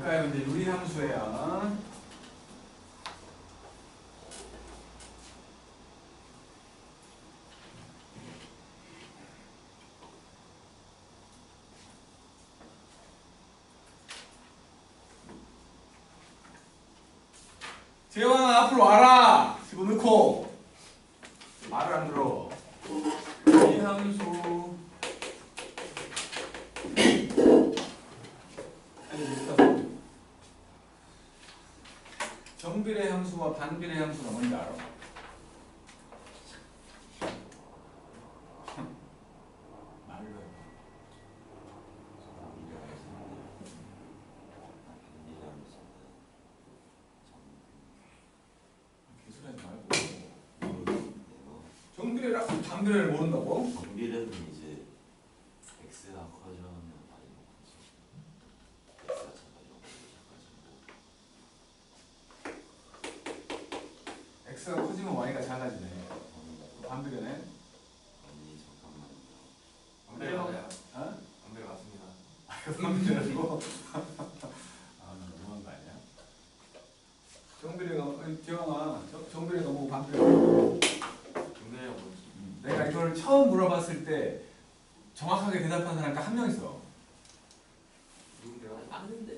뭘까요? 이제 유리함수예요. 재환아 앞으로 와라! 집어넣고 말을 안 들어. 유리함수 정비례 함수와 반비례 함수가 뭔지 알아? 말을 해. 기술하지 말고. 정비례랑 반비례를 모른다고? 정비례는 이제 x가 커져면 y가 커져. x가 작아지고 x가 커지면 y가 작아지네. 반비례네. 아니 잠깐만요. 반대로 가요. 어? 반대로 맞습니다. 반비례라고? 아, 너무한 거 아니야? 정비례가 재환아, 정비례가 뭐 반비례가 뭐? 정대가 뭐지? 내가 이걸 처음 물어봤을 때 정확하게 대답한 사람 딱 한 명 있어. 누군데요? 아는데.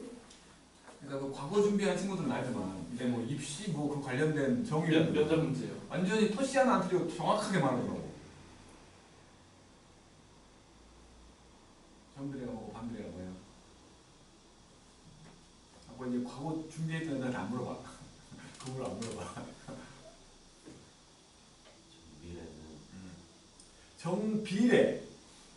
그러니까 그 과거 준비한 친구들은 알지만 이제 뭐 입시 뭐 그 관련된 정의 몇점 문제요? 완전히 토시 하나 안 틀리고 정확하게 말하더라고. 정비례가 뭐고 반비례가 뭐예요? 아까 이제 과거 준비했던 애들한테 안 물어봐. 그걸 안 물어봐. 정비례는 정비례,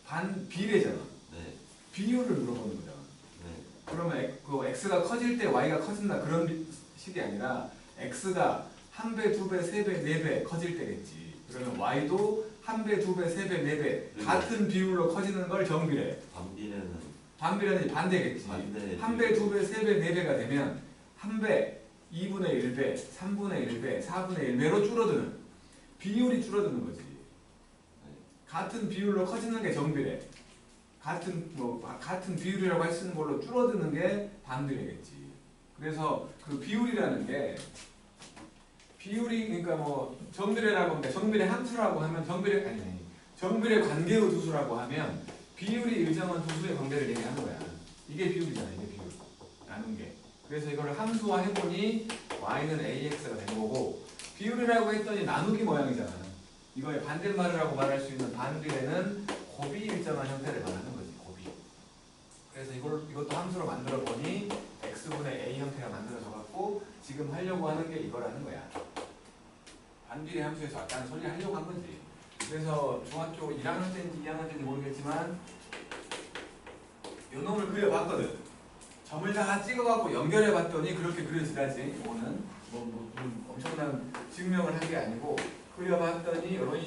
반비례잖아. 네. 비율을 물어보는 거잖아. 네. 그러면 그 x가 커질 때 y가 커진다 그런 식이 아니라 x가 1배, 2배, 3배, 4배 커질 때겠지. 그러면 y도 1배, 2배, 3배, 4배 같은 비율로 커지는 걸 정비례. 반비례는 반비례는 반대겠지. 반대. 1배, 2배, 3배, 4배가 되면 1배, 2분의 1배, 3분의 1배, 4분의 1배로 줄어드는 비율이 줄어드는 거지. 같은 비율로 커지는 게 정비례. 같은 비율이라고 할 수 있는 걸로 줄어드는 게 반비례겠지. 그래서 그 비율이라는 게 비율이 그러니까 뭐 정비례라고 하면 정비례 함수라고 하면 정비례 관계의 두수라고 하면 비율이 일정한 두수의 관계를 얘기하는 거야. 이게 비율이잖아. 이게 비율. 나눈 게. 그래서 이걸 함수화 해보니 y는 ax가 된 거고 비율이라고 했더니 나누기 모양이잖아. 이거의 반대말이라고 말할 수 있는 반비례는 곱이 일정한 형태를 말하는 거지. 곱이. 그래서 이것도 함수로 만들어 보니 x분의 a 형태가 만들어져 갖고 지금 하려고 하는 게 이거라는 거야. 반비례 함수에서 아까는 소리 하려고 한 거지. 그래서 중학교 1학년 때인지 2학년 때인지 모르겠지만 요 놈을 그려봤거든. 점을 다 찍어갖고 연결해봤더니 그렇게 그려지다지. 이거는 뭐 엄청난 증명을 한 게 아니고 그려봤더니 이런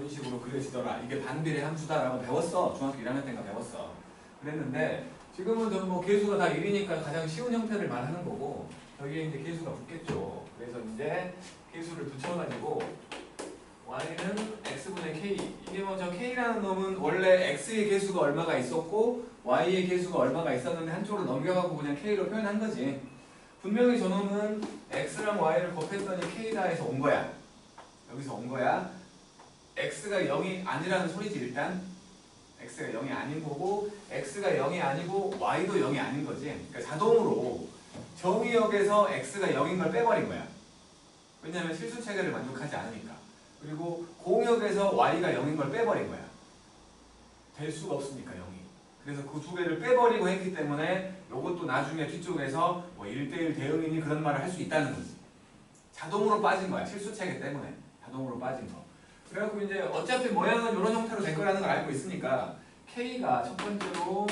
식으로 그려지더라. 이게 반비례 함수다라고 배웠어. 중학교 1학년 때인가 배웠어. 그랬는데 지금은 뭐 계수가 다 1이니까 가장 쉬운 형태를 말하는 거고 여기에 이제 계수가 붙겠죠. 그래서 이제 계수를 붙여가지고 y는 x분의 k. 이게 뭐 저 k라는 놈은 원래 x의 계수가 얼마가 있었고 y의 계수가 얼마가 있었는데 한쪽으로 넘겨갖고 그냥 k로 표현한 거지. 분명히 저놈은 x랑 y를 곱했더니 k다 해서 온 거야. 여기서 온 거야. x가 0이 아니라는 소리지 일단. x가 0이 아닌 거고 x가 0이 아니고 y도 0이 아닌 거지. 그러니까 자동으로 정의역에서 x가 0인 걸 빼버린 거야. 왜냐하면 실수 체계를 만족하지 않으니까. 그리고 공역에서 y가 0인 걸 빼버린 거야. 될 수가 없으니까 0이. 그래서 그 두 개를 빼버리고 했기 때문에 이것도 나중에 뒤쪽에서 뭐 1대1 대응이니 그런 말을 할 수 있다는 거지. 자동으로 빠진 거야. 실수 체계 때문에. 자동으로 빠진 거. 그래갖고 이제 어차피 모양은 이런 형태로 될 거라는 걸 알고 있으니까 K가 첫 번째로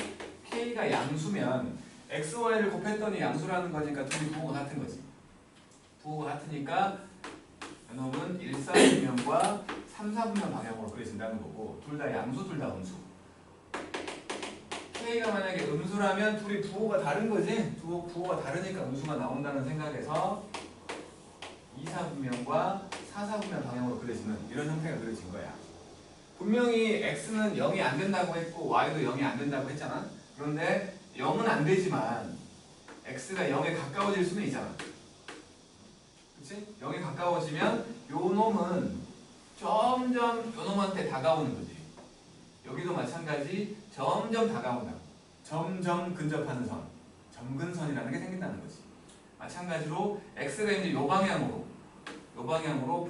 K가 양수면 X, Y를 곱했더니 양수라는 거니까 둘이 부호가 같은 거지. 부호가 같으니까 이놈은 1, 4분면과 3, 4분면 방향으로 그려진다는 거고 둘 다 양수, 둘 다 음수. K가 만약에 음수라면 둘이 부호가 다른 거지. 부호가 다르니까 음수가 나온다는 생각에서 2, 4분면과 4, 4분면 방향으로 그려지는 이런 형태가 그려진 거야. 분명히 x는 0이 안 된다고 했고 y도 0이 안 된다고 했잖아. 그런데 0은 안 되지만 x가 0에 가까워질 수는 있잖아. 그치? 0에 가까워지면 요 놈은 점점 요 놈한테 다가오는 거지. 여기도 마찬가지 점점 다가온다고. 점점 근접하는 선. 점근선이라는 게 생긴다는 거지. 마찬가지로 x가 이제 요 방향으로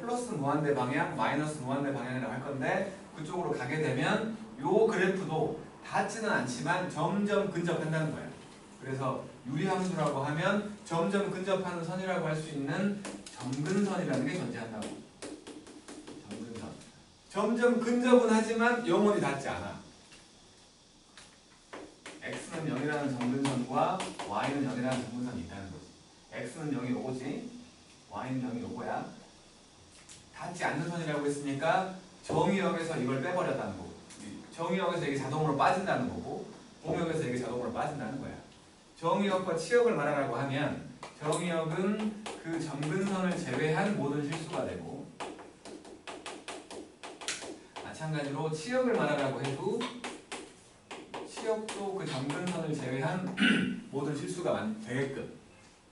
플러스 무한대 방향, 마이너스 무한대 방향이라고 할 건데 그쪽으로 가게 되면 요 그래프도 닿지는 않지만 점점 근접한다는 거야. 그래서 유리함수라고 하면 점점 근접하는 선이라고 할 수 있는 점근선이라는 게 존재한다고. 점근선. 점점 근접은 하지만 영원히 닿지 않아. x는 0이라는 점근선과 y는 0이라는 점근선이 있다는 거지. x는 0이 요거지, y는 0이 요거야. 닿지 않는 선이라고 했으니까 정의역에서 이걸 빼버렸다는 거고, 정의역에서 이게 자동으로 빠진다는 거고, 공역에서 이게 자동으로 빠진다는 거야. 정의역과 치역을 말하라고 하면 정의역은 그 점근선을 제외한 모든 실수가 되고, 마찬가지로 치역을 말하라고 해도 치역도 그 점근선을 제외한 모든 실수가 되게끔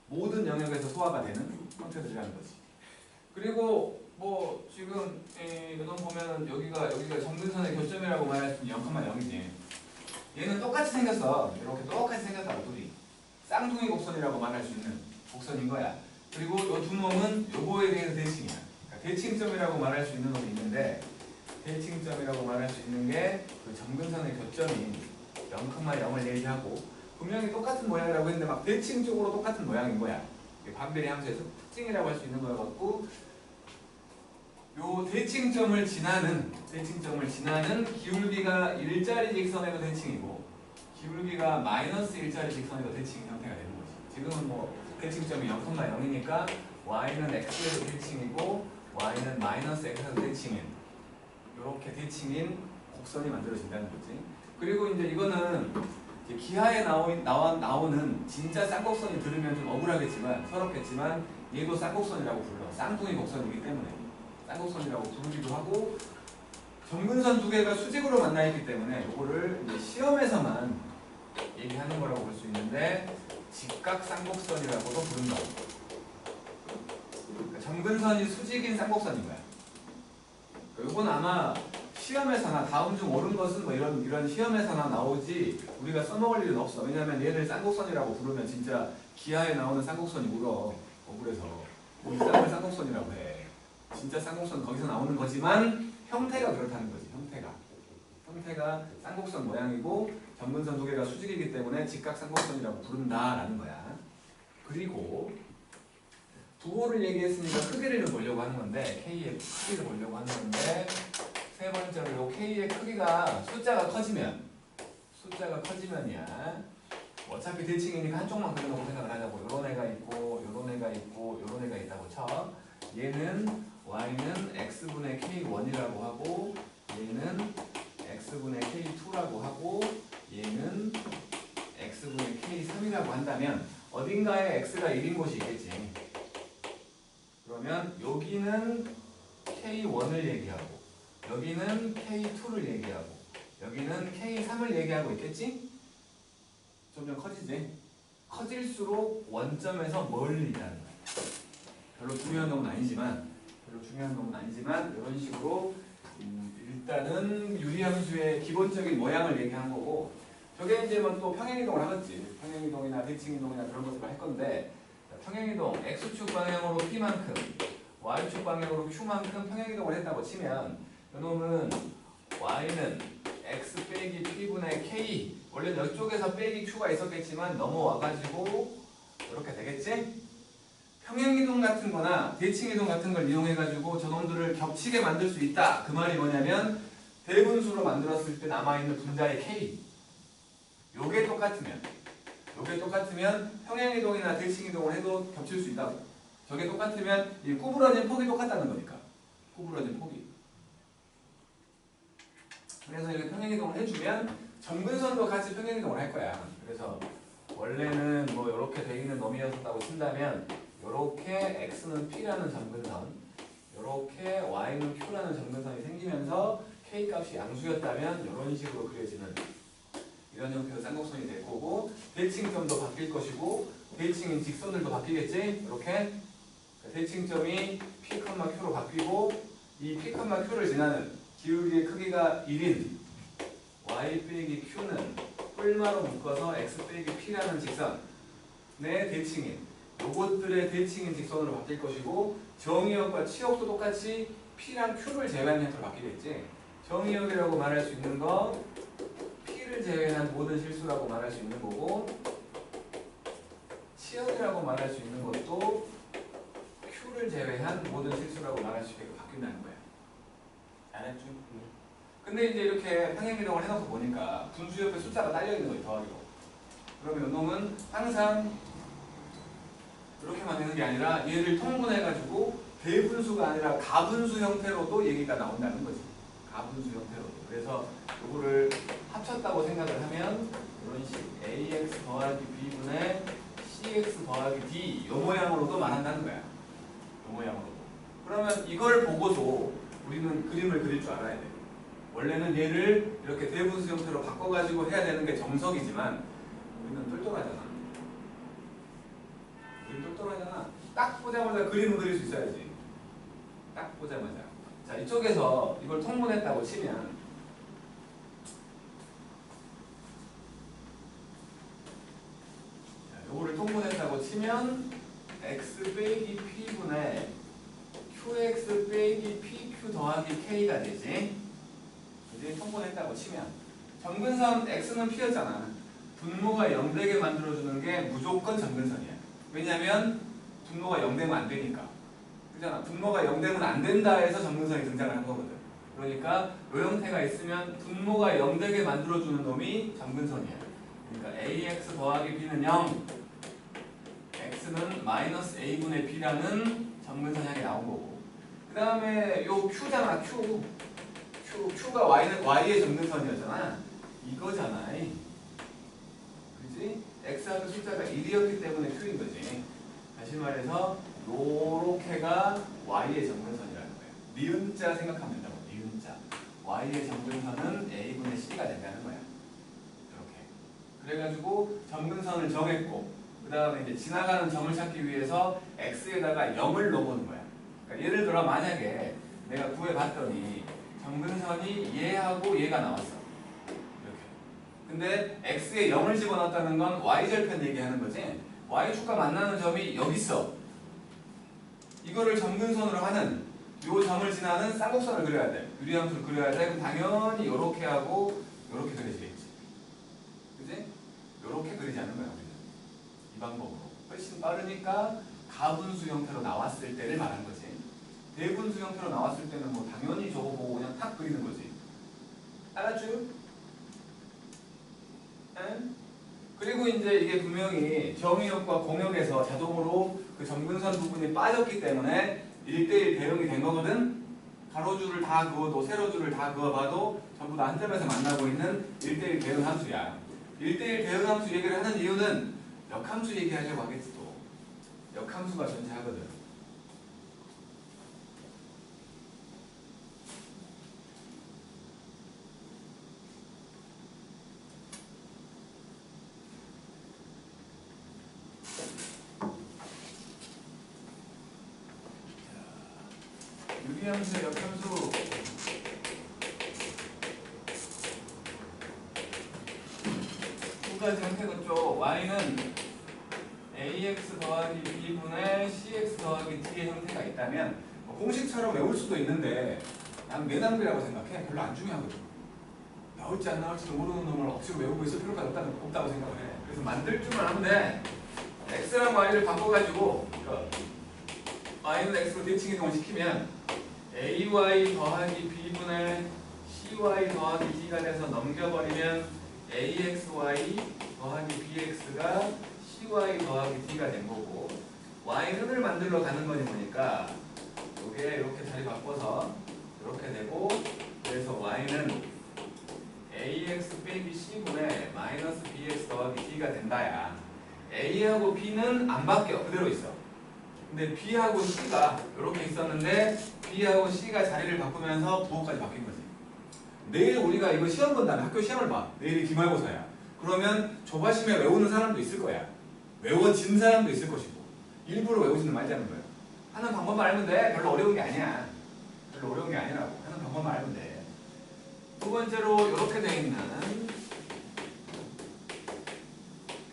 모든 영역에서 소화가 되는 형태들이라는 거지. 그리고 뭐 지금 이런 보면 여기가 점근선의 교점이라고 말할 수 있는 0,0이지. 얘는 똑같이 생겼어. 이렇게 똑같이 생겼다고 둘이. 쌍둥이 곡선이라고 말할 수 있는 곡선인 거야. 그리고 이 두 놈은 요거에 대해서 대칭이야. 그러니까 대칭점이라고 말할 수 있는 놈이 있는데, 대칭점이라고 말할 수 있는 게 그 점근선의 교점이 0,0을 얘기하고 분명히 똑같은 모양이라고 했는데 막 대칭적으로 똑같은 모양인 거야. 반비례 함수에서 특징이라고 할 수 있는 거여갖고 요 대칭점을 지나는 기울기가 일자리 직선에도 대칭이고 기울기가 마이너스 일자리 직선에도 대칭 형태가 되는 거지. 지금은 뭐 대칭점이 0,0이니까 y는 x에도 대칭이고 y는 마이너스 x에도 대칭인 이렇게 대칭인 곡선이 만들어진다는 거지. 그리고 이제 이거는 이제 기하에 나오는 진짜 쌍곡선이 들으면 좀 억울하겠지만 서럽겠지만 얘도 쌍곡선이라고 불러. 쌍둥이 곡선이기 때문에 쌍곡선이라고 부르기도 하고, 점근선 두 개가 수직으로 만나 있기 때문에 이거를 이제 시험에서만 얘기하는 거라고 볼 수 있는데 직각 쌍곡선이라고도 부른다고. 그러니까 점근선이 수직인 쌍곡선인 거야. 이건 아마 시험에서나 다음 중 옳은 것은 뭐 이런 시험에서나 나오지 우리가 써먹을 일은 없어. 왜냐하면 얘를 쌍곡선이라고 부르면 진짜 기하에 나오는 쌍곡선이 울어. 억울해서 우리 쌍을 쌍곡선이라고 해. 진짜 쌍곡선 거기서 나오는 거지만 형태가 그렇다는 거지. 형태가 쌍곡선 모양이고 점근선 두 개가 수직이기 때문에 직각 쌍곡선이라고 부른다라는 거야. 그리고 부호를 얘기했으니까 크기를 좀 보려고 하는 건데, K의 크기를 보려고 하는 건데, 세 번째로 요 K의 크기가 숫자가 커지면이야. 어차피 대칭이니까 한쪽만 그려놓고 생각을 하자고. 요런 애가 있고 요런 애가 있고 요런 애가 있다고 쳐. 얘는 y는 x분의 k1이라고 하고 얘는 x분의 k2라고 하고 얘는 x분의 k3이라고 한다면 어딘가에 x가 1인 곳이 있겠지. 그러면 여기는 k1을 얘기하고 여기는 k2를 얘기하고 여기는 k3을 얘기하고 있겠지? 점점 커지지? 커질수록 원점에서 멀리 있다는 거야. 별로 중요한 놈은 아니지만 이런 식으로 일단은 유리함수의 기본적인 모양을 얘기한 거고, 저게 이제 뭐 또 평행이동을 하겠지. 평행이동이나 대칭이동이나 그런 것들을 할 건데, 평행이동 x축 방향으로 p만큼 y축 방향으로 q만큼 평행이동을 했다고 치면 이놈은 y는 x 빼기 p분의 k, 원래는 이쪽에서 빼기 q가 있었겠지만 넘어와가지고 이렇게 되겠지? 평행이동 같은 거나 대칭이동 같은 걸 이용해가지고 저놈들을 겹치게 만들 수 있다. 그 말이 뭐냐면 대분수로 만들었을 때 남아있는 분자의 k 요게 똑같으면 평행이동이나 대칭이동을 해도 겹칠 수 있다고. 저게 똑같으면 이 구부러진 폭이 똑같다는 거니까. 구부러진 폭이. 그래서 이렇게 평행이동을 해주면 점근선도 같이 평행이동을 할 거야. 그래서 원래는 뭐 이렇게 돼 있는 놈이었다고 친다면 이렇게 x는 p라는 점근선, 이렇게 y는 q라는 점근선이 생기면서 k 값이 양수였다면 이런 식으로 그려지는 이런 형태의 쌍곡선이 될 거고, 대칭점도 바뀔 것이고 대칭인 직선들도 바뀌겠지? 이렇게 대칭점이 P, Q로 바뀌고 이 P, Q를 지나는 기울기의 크기가 1인 y 빼기 q는 뿔마로 묶어서 x 빼기 p라는 직선의 대칭인 요것들의 대칭인 직선으로 바뀔 것이고 정의역과 치역도 똑같이 p랑 q를 제외한 형태로 바뀌겠지. 정의역이라고 말할 수 있는 거 p를 제외한 모든 실수라고 말할 수 있는 거고 치역이라고 말할 수 있는 것도 q를 제외한 모든 실수라고 말할 수 있게 바뀐다는 거야. 알았죠? 근데 이제 이렇게 평행이동을 해놓고 보니까 분수 옆에 숫자가 딸려있는 거예요. 더하기로. 그러면 이놈은 항상 이렇게만 되는 게 아니라 얘를 통분해가지고 대분수가 아니라 가분수 형태로도 얘기가 나온다는 거지. 가분수 형태로도. 그래서 이거를 합쳤다고 생각을 하면 이런 식 ax 더하기 b분의 cx 더하기 d 이 모양으로도 말한다는 거야. 이 모양으로도. 그러면 이걸 보고도 우리는 그림을 그릴 줄 알아야 돼. 원래는 얘를 이렇게 대분수 형태로 바꿔가지고 해야 되는 게 정석이지만 우리는 똘똘하잖아. 우리는 똘똘하잖아. 딱 보자마자 그림을 그릴 수 있어야지. 딱 보자마자. 자, 이쪽에서 이걸 통분했다고 치면 요거를 통분했다고 치면 x 빼기 p분의 qx 빼기 pq 더하기 k가 되지. 이제 통분했다고 치면 점근선 x는 p였잖아. 분모가 0되게 만들어주는 게 무조건 점근선이야. 왜냐면 분모가 0되면 안 되니까. 그잖아. 분모가 0되면 안 된다 해서 점근선이 등장을 한 거거든. 그러니까 이 형태가 있으면 분모가 0되게 만들어주는 놈이 점근선이야. 그러니까 ax 더하기 b는 0, x는 마이너스 a분의 b라는 점근선이 하게 나온 거고. 그 다음에 요 q잖아. q가 y의 점근선이었잖아. 이거잖아. 그지? x하고 숫자가 1이었기 때문에 q인 거지. 다시 말해서 요렇게가 y의 점근선이라는 거야. 니은자 생각하면 된다고. 니은자. y의 점근선은 a분의 c가 된다는 거야. 이렇게. 그래가지고 점근선을 정했고 그 다음에 이제 지나가는 점을 찾기 위해서 x에다가 0을 넣어보는 거야. 그러니까 예를 들어 만약에 내가 구해봤더니 점근선이 얘하고 얘가 나왔어. 이렇게. 근데 x에 0을 집어넣었다는 건 y절편 얘기하는 거지. y축과 만나는 점이 여기 있어. 이거를 점근선으로 하는 요 점을 지나는 쌍곡선을 그려야 돼. 유리함수를 그려야 돼. 그럼 당연히 요렇게 하고 요렇게 그려지겠지. 그지? 요렇게 그리지 않는 거야 우리는. 이 방법으로. 훨씬 빠르니까 가분수 형태로 나왔을 때를 말하는 거지. 대분수 형태로 나왔을 때는 뭐 당연히 저거 보고 그냥 탁 그리는 거지. 알았죠? 응? 그리고 이제 이게 분명히 정의역과 공역에서 자동으로 그 점근선 부분이 빠졌기 때문에 1대1 대응이 된 거거든. 가로줄을 다 그어도 세로줄을 다 그어봐도 전부 다 한 점에서 만나고 있는 1대1 대응 함수야. 1대1 대응 함수 얘기를 하는 이유는 역함수 얘기하려고 하겠지 또. 역함수가 존재하거든. 유리함수의 역함수 두 가지 형태겠죠. y는 ax 더하기 b분의 cx 더하기 d의 형태가 있다면 공식처럼 외울 수도 있는데 난 내담비라고 생각해. 별로 안 중요하거든. 나올지 안 나올지도 모르는 놈을 억지로 외우고 있을 필요가 없다고 생각을 해. 그래서 만들 줄만 하면 돼. x랑 y를 바꿔가지고 y는 x로 대칭 이동을 시키면 ay 더하기 b분의 cy 더하기 d가 돼서 넘겨버리면 axy 더하기 bx가 cy 더하기 d가 된 거고 y는을 만들러 가는 거니 보니까 요게 이렇게 자리 바꿔서 이렇게 되고 그래서 y는 ax 빼기 c분의 마이너스 bx 더하기 d가 된다야. a하고 b는 안 바뀌어. 그대로 있어. 근데 b하고 c가 이렇게 있었는데 b하고 c가 자리를 바꾸면서 부호까지 바뀐 거지. 내일 우리가 이거 시험 본다면 학교 시험을 봐. 내일이 기말고사야. 그러면 조바심에 외우는 사람도 있을 거야. 외워진 사람도 있을 것이고 일부러 외우지는 말자는 거예요. 하는 방법만 알면 돼. 별로 어려운 게 아니야. 별로 어려운 게 아니라고. 하는 방법만 알면 돼. 두 번째로 이렇게 되어 있는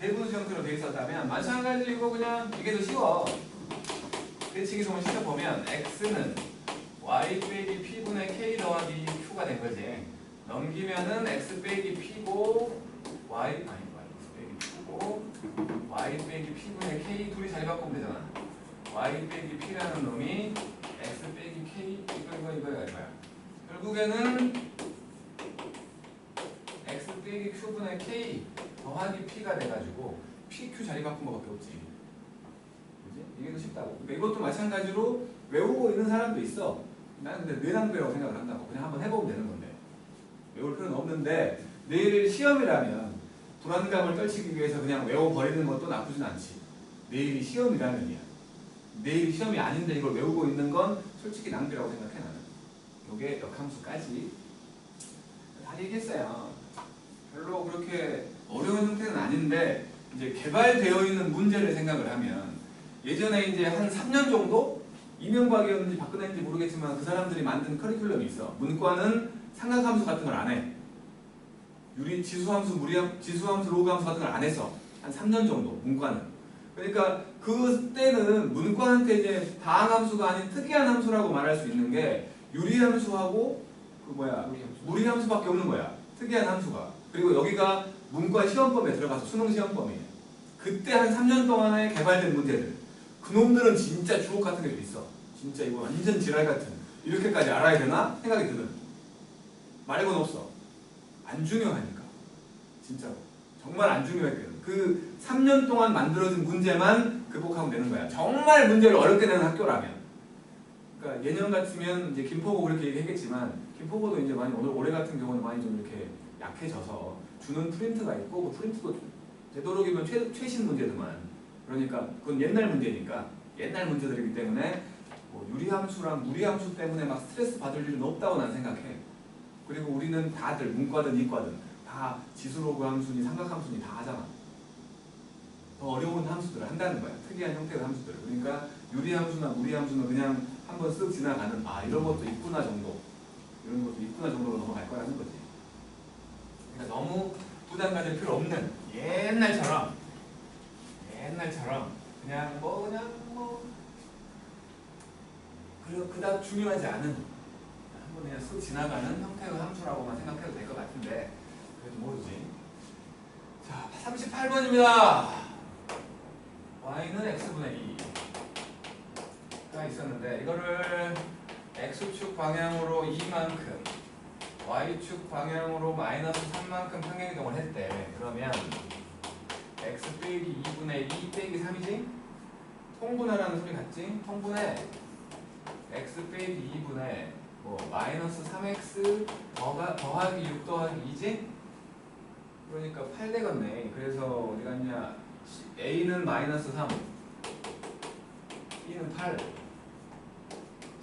대분수 형태로 되어 있었다면 마찬가지로 그냥 이게 더 쉬워. 대칭이동을 시켜보면 x는 y 빼기 p분의 k 더하기 q가 된 거지. 넘기면은 x 빼기 p고 y x 빼기 q고 y 빼기 p분의 k 둘이 자리 바꾸면 되잖아. y 빼기 p라는 놈이 x 빼기 k 이거야. 결국에는 x 빼기 q분의 k 더하기 p가 돼가지고 pq 자리 바꾼 거밖에 없지. 그지? 이게 더 쉽다고. 그러니까 이것도 마찬가지로 외우고 있는 사람도 있어. 나는 근데 뇌낭비라고 생각을 한다고. 그냥 한번 해보면 되는 건데. 외울 필요는 없는데 내일 시험이라면 불안감을 떨치기 위해서 그냥 외워버리는 것도 나쁘진 않지. 내일이 시험이라면이야. 내일이 시험이 아닌데 이걸 외우고 있는 건 솔직히 낭비라고 생각해 나는. 요게 역함수까지 다 얘기했어요. 별로 그렇게 어려운 형태는 아닌데 이제 개발되어 있는 문제를 생각을 하면 예전에 이제 한 3년 정도 이명박이었는지 박근혜인지 모르겠지만 그 사람들이 만든 커리큘럼이 있어. 문과는 삼각함수 같은 걸 안 해. 지수함수, 지수함수, 로그함수 같은 걸 안 했어. 한 3년 정도 문과는. 그러니까 그때는 문과한테 이제 다항함수가 아닌 특이한 함수라고 말할 수 있는 게 유리함수하고 무리함수밖에 없는 거야. 특이한 함수가. 그리고 여기가 문과 시험범에 들어가서 수능 시험범이에요. 그때 한 3년 동안에 개발된 문제들. 그놈들은 진짜 주옥 같은 게 좀 있어. 진짜 이거 완전 지랄 같은. 이렇게까지 알아야 되나? 생각이 드는. 말고는 없어. 안 중요하니까. 진짜로. 정말 안 중요했거든. 그 3년 동안 만들어진 문제만 극복하면 되는 거야. 정말 문제를 어렵게 내는 학교라면. 그러니까 예년 같으면 이제 김포고 그렇게 얘기했겠지만 김포고도 이제 많이 올해 같은 경우는 많이 좀 이렇게 약해져서 주는 프린트가 있고 그 프린트도 되도록이면 최신 문제들만. 그러니까 그건 옛날 문제니까 옛날 문제들이기 때문에 뭐 유리함수랑 무리함수 때문에 막 스트레스 받을 일은 없다고 난 생각해. 그리고 우리는 다들 문과든 이과든 다 지수로그 함수니 삼각함수니 다 하잖아. 더 어려운 함수들을 한다는 거야. 특이한 형태의 함수들. 그러니까 유리함수나 무리함수는 그냥 한번 쓱 지나가는 이런 것도 있구나 정도. 이런 것도 있구나 정도로 넘어갈 거라는 거지. 그러니까 너무 부담 가질 필요 없는 옛날처럼 그냥 그닥 중요하지 않은 한번 그냥 쓱 지나가는 형태의 함수라고만 생각해도 될 것 같은데 그래도 모르지. 자, 38번입니다. y는 x분의 2가 있었는데 이거를 x축 방향으로 2만큼 y축 방향으로 마이너스 3만큼 평행이동을 했대. 그러면 x 빼기 2분의 2 빼기 3이지? 통분하라는 소리 같지? 통분해 x 빼기 2분의 마이너스 3x 더하기 6 더하기 2지? 그러니까 8 되겠네. 그래서 어디 갔냐? a는 마이너스 3 b는 8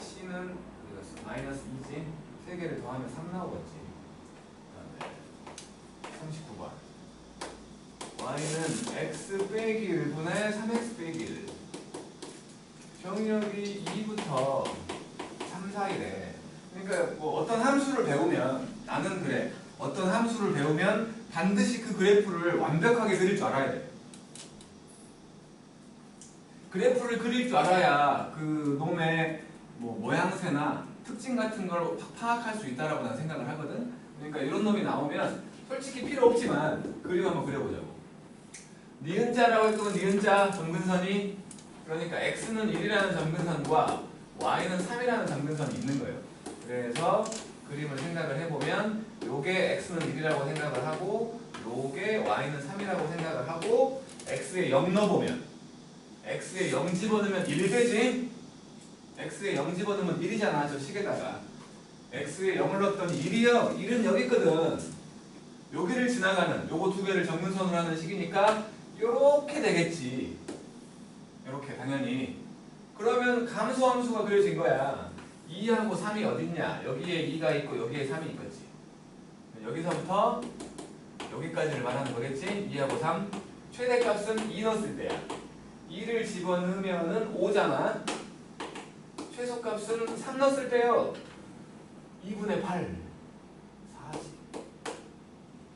c는 어디 갔어? 마이너스 2지? 3개를 더하면 3 나오겠지. 그다음에 39번 y는 x 빼기 1분의 3x 빼기 1 병력이 2부터 3 사이래. 그러니까 뭐 어떤 함수를 배우면 나는 그래. 어떤 함수를 배우면 반드시 그 그래프를 완벽하게 그릴 줄 알아야 돼. 그래프를 그릴 줄 알아야 그 놈의 모양새나 특징 같은 걸 파악할 수 있다라고 난 생각을 하거든. 그러니까 이런 놈이 나오면 솔직히 필요 없지만 그림 한번 그려보자고. 니은자라고 했고 니은자 점근선이 그러니까 x는 1이라는 점근선과 y는 3이라는 점근선이 있는 거예요. 그래서 그림을 생각을 해보면 요게 x는 1이라고 생각을 하고 요게 y는 3이라고 생각을 하고 x에 0 넣어보면 x에 0 집어넣으면 1이 되지? x에 0 집어넣으면 1이잖아 저 식에다가. x에 0을 넣었더니 1이요. 1은 여기 있거든. 여기를 지나가는 요거 두 개를 점근선으로 하는 식이니까 요렇게 되겠지. 요렇게 당연히. 그러면 감소함수가 그려진 거야. 2하고 3이 어딨냐? 여기에 2가 있고 여기에 3이 있겠지. 여기서부터 여기까지를 말하는 거겠지? 2하고 3. 최대값은 2 넣었을 때야. 2를 집어넣으면은 5잖아. 최소값은 3 넣었을 때요. 2분의 8. 40.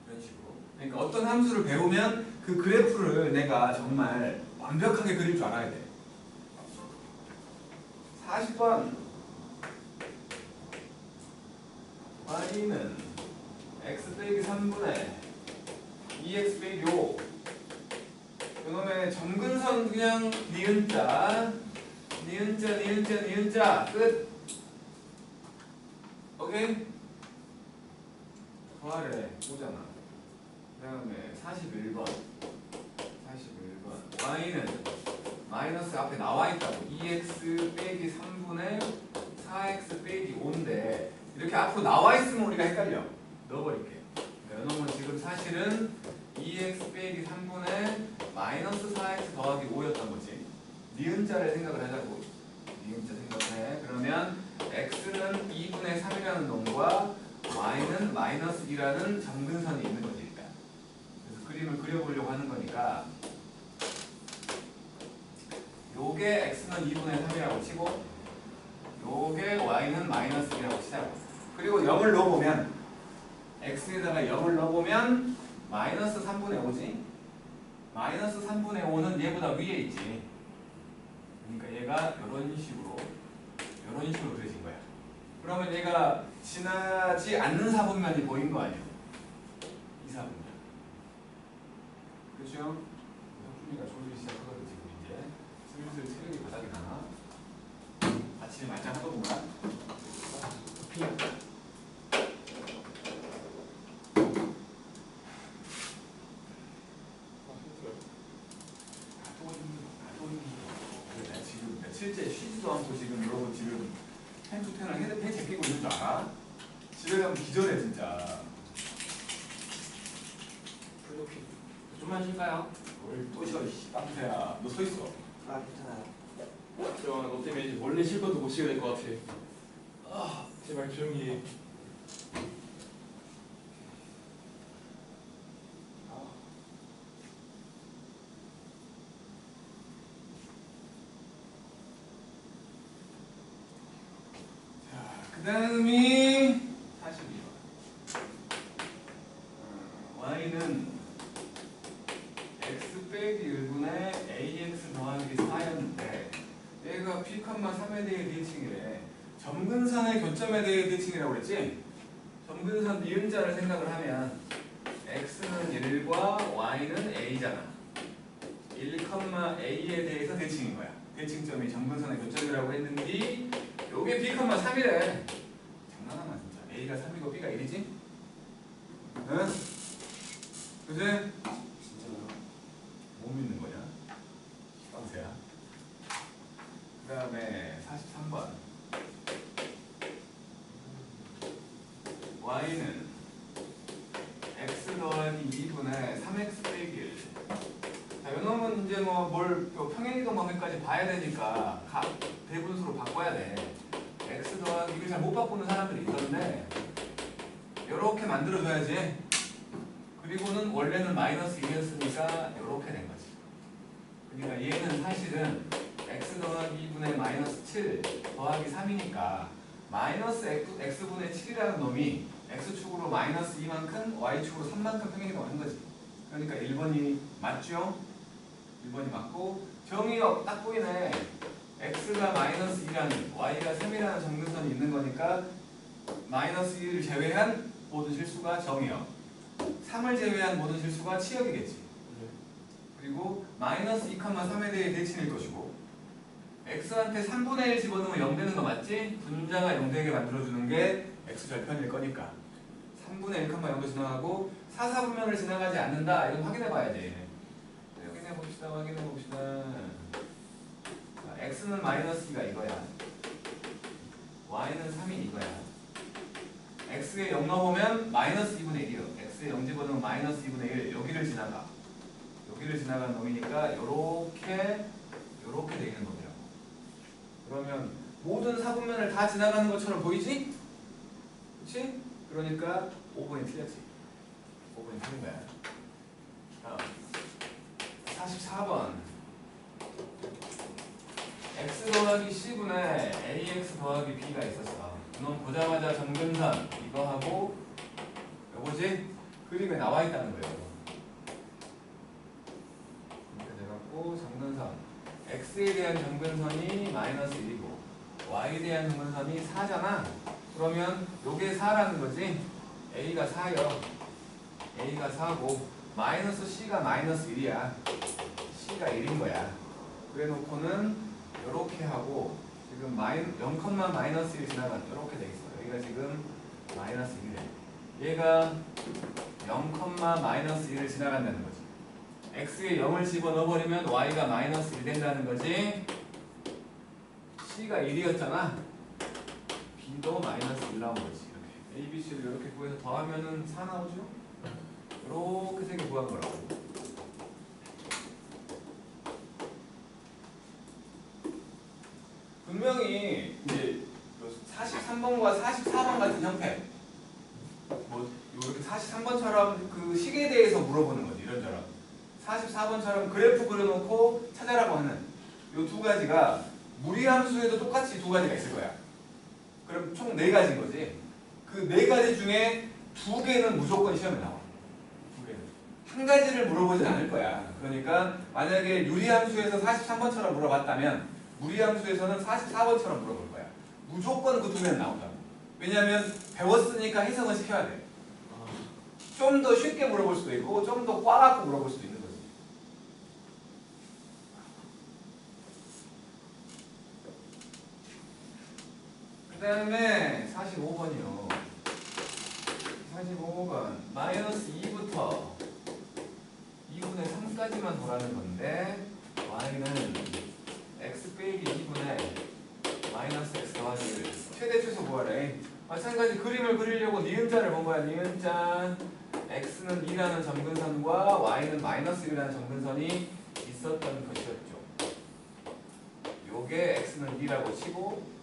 이런 식으로. 그러니까 어떤 함수를 배우면 그 그래프를 내가 정말 완벽하게 그릴 줄 알아야 돼. 40번. y는 x 빼기 3분의 2x 빼기 5. 이놈의 점근선 그냥 니은자 끝. 오케이? 더하래 5잖아. 그 다음에 41번 y는 마이너스 앞에 나와있다고 2x 빼기 3분의 4x 빼기 5인데 이렇게 앞으로 나와있으면 우리가 헷갈려. 넣어버릴게. 이놈은 지금 사실은 2x 빼기 3분의 마이너스 4x 더하기 5였던 거지. 니은자를 생각을 하자고. 니은자 생각해. 그러면 x는 2분의 3이라는 놈과 y는 마이너스 2라는 점근선이 있는 거지 일단. 그래서 그림을 그려보려고 하는 거니까 요게 x는 2분의 3이라고 치고 요게 y는 마이너스 2라고 치자고. 그리고 0을 넣어보면 x에다가 0을 넣어보면 마이너스 3분의 5지. 마이너스 3분의 5는 얘보다 위에 있지. 그러니까 얘가 이런 식으로 그려진 거야. 그러면 얘가 지나지 않는 사분면이 보인 거 아니야? 이 사분면. 그렇죠? 혁준이가 졸기 시작하거든 지금 이제. 슬슬 체력이 바닥이 나나? 아침에 말짱 하더구만. 실제 쉬지도 않고 지금 여러분 지금 텐투텐을 헤드펜 제끼고 있는 줄 알아? 집에 가면 기절해 진짜. 좀만 쉴까요? 뭘 또 쉬어 이 깜새야. 너 서 있어. 아 괜찮아요. 너 때문에 이제 원래 쉴 것도 못 쉬게 될 것 같아. 아 제발 조용히 해. 그 다음이 42번. y는 x 빼기 1분의 ax 더하기 4였는데 얘가 p, 3에 대해 대칭이래. 점근선의 교점에 대해 대칭이라고 그랬지? 점근선 니은자를 생각을 하면 x는 1과 y는 a잖아. 1, a에 대해서 대칭인 거야. 대칭점이 점근선의 교점이라고 했는데 요게 b, 3이래. 장난하나 진짜. a가 3이고 b가 1이지? 응? 그치? 진짜요? 못 믿는 거냐? 깜새야. 그 다음에 43번. y는 x 더하기 2분의 3x 빼기 1. 자, 요놈은 이제 뭐 뭘 평행이동 범위까지 봐야 되니까 대분수로 바꿔야 돼. x 더하기 이걸 잘 못 바꾸는 사람들이 있던데 요렇게 만들어줘야지. 그리고는 원래는 마이너스 2였으니까 요렇게 된 거지. 그러니까 얘는 사실은 x 더하기 2분의 마이너스 7 더하기 3이니까 마이너스 x분의 7이라는 놈이 x축으로 마이너스 2만큼 y축으로 3만큼 평행이동 한 거지. 그러니까 1번이 맞죠? 1번이 맞고 정의 딱 보이네. x가 마이너스 2라는 y가 3이라는 점근선이 있는 거니까 마이너스 2를 제외한 모든 실수가 정의역, 3을 제외한 모든 실수가 치역이겠지. 그리고 마이너스 2, 3에 대해 대칭일 것이고 x한테 3분의 1 집어넣으면 0 되는 거 맞지? 분자가 0 되게 만들어주는 게 x 절편일 거니까 3분의 1, 0도 지나가고 4, 4분면을 지나가지 않는다. 이건 확인해 봐야지. 확인해 봅시다. x는 마이너스 2가 이거야. y는 3이 이거야. x에 0 넣어보면 마이너스 2분의 1이요. x에 0 집어넣으면 마이너스 2분의 1. 여기를 지나가. 여기를 지나가는 놈이니까 요렇게 돼 있는 놈이라고. 그러면 모든 사분면을 다 지나가는 것처럼 보이지? 그치? 그러니까 5번이 틀렸지. 5번이 틀린 거야. 44번. x 더하기 c분의 ax 더하기 b가 있었어. 그럼 보자마자 정근선 이거 하고 요거지? 그림에 나와 있다는 거예요. 이렇게 돼갖고 정근선 x에 대한 정근선이 마이너스 1이고 y에 대한 정근선이 4잖아. 그러면 요게 4라는 거지? a가 4요. a가 4고 마이너스 c가 마이너스 1이야. c가 1인 거야. 그래 놓고는 요렇게 하고 지금 0, 마이너스 1 지나간 요렇게 돼 있어. 여기가 지금 마이너스 1이래. 얘가 0, 마이너스 1을 지나간다는 거지. x에 0을 집어넣어버리면 y가 마이너스 1 된다는 거지. c가 1이었잖아. b도 마이너스 1 나온 거지. 이렇게 a, b, c를 이렇게 구해서 더하면은 4 나오죠? 이렇게 세 개 구한 거라고. 분명히 이제 43번과 44번 같은 형태, 뭐 이렇게 43번처럼 그 식에 대해서 물어보는 거지. 이런저런 44번처럼 그래프 그려놓고 찾아라고 하는 이 두 가지가 무리함수에도 똑같이 두 가지가 있을 거야. 그럼 총 네 가지인 거지. 그 네 가지 중에 두 개는 무조건 시험에 나와. 두 개는. 한 가지를 물어보진 않을 거야. 그러니까 만약에 유리함수에서 43번처럼 물어봤다면 무리함수에서는 44번처럼 물어볼 거야. 무조건 그 두 개는 나온다고. 왜냐하면 배웠으니까 해석은 시켜야 돼. 좀 더 쉽게 물어볼 수도 있고 좀 더 꽉 갖고 물어볼 수도 있는 거지. 그 다음에 45번이요. 45번 마이너스 2부터 2분의 3까지만 보라는 건데 y는 x 빼기 2분의 마이너스 x 더하기 1 최대 최소 구하래. 마찬가지 그림을 그리려고 니은자를 본 거야. 니은자 x는 2라는 점근선과 y는 마이너스 1이라는 점근선이 있었던 것이었죠. 요게 x는 2라고 치고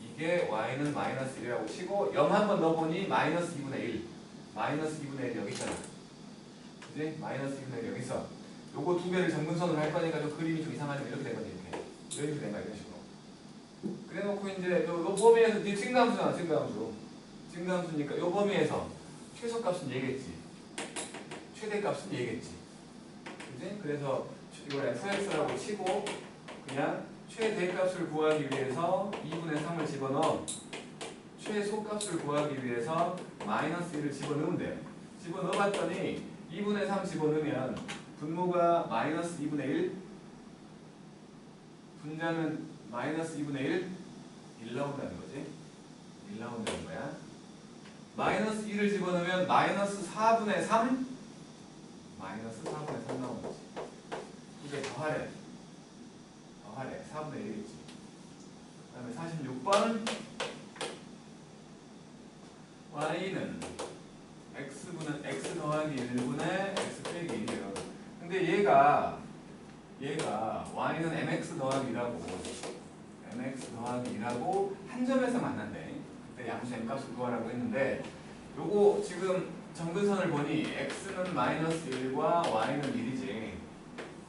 이게 y는 마이너스 1이라고 치고 0 한번 넣어보니 마이너스 2분의 1 마이너스 2분의 1 여기 있잖아. 그지? 마이너스 2분의 1 여기 있어. 요거 두 개를 점근선으로 할 거니까 좀 그림이 좀 이상하지만 이렇게 된 거지. 이렇게 된 거야. 이런 식으로. 그래 놓고 이제 요 범위에서 이제 증가함수잖아. 증가함수니까 요 범위에서 최소값은 얘겠지. 최대값은 얘겠지. 그지? 그래서 이걸 fx라고 치고 그냥 최대값을 구하기 위해서 2분의 3을 집어넣어 최소값을 구하기 위해서 마이너스 1을 집어넣으면 돼. 집어넣어봤더니 2분의 3 집어넣으면 분모가 마이너스 2분의 1 분자는 마이너스 2분의 1 나온다는 거지. 1 나온다는 거야. 마이너스 1을 집어넣으면 마이너스 4분의 3 마이너스 4분의 3 나오는 거지. 이게 더하래. 4분의 1이겠지. 그 다음에 46번 y는 x 더하기 1분의 x 빼기 1이에요. 근데 얘가 y는 mx 더하기 1하고 mx 더하기 1하고 한 점에서 만난대. 그때 양수 m값을 구하라고 했는데 요거 지금 점근선을 보니 x는 마이너스 1과 y는 1이지.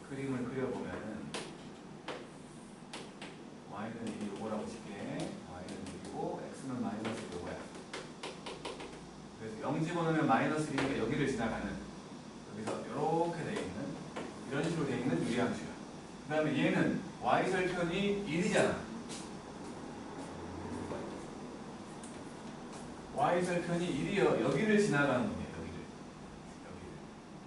그림을 그려보면은 y는 1이 요거라고 칠게. y는 1이고 x는 마이너스 요거야. 그래서 0 집어넣으면 마이너스 1이니까 여기를 지나가는 여기서 이렇게 돼 있는 이런 식으로 돼 있는 유리함수야. 그 다음에 얘는 y절편이 1이잖아. y절편이 1이요. 여기를 지나가는 거예요. 여기를.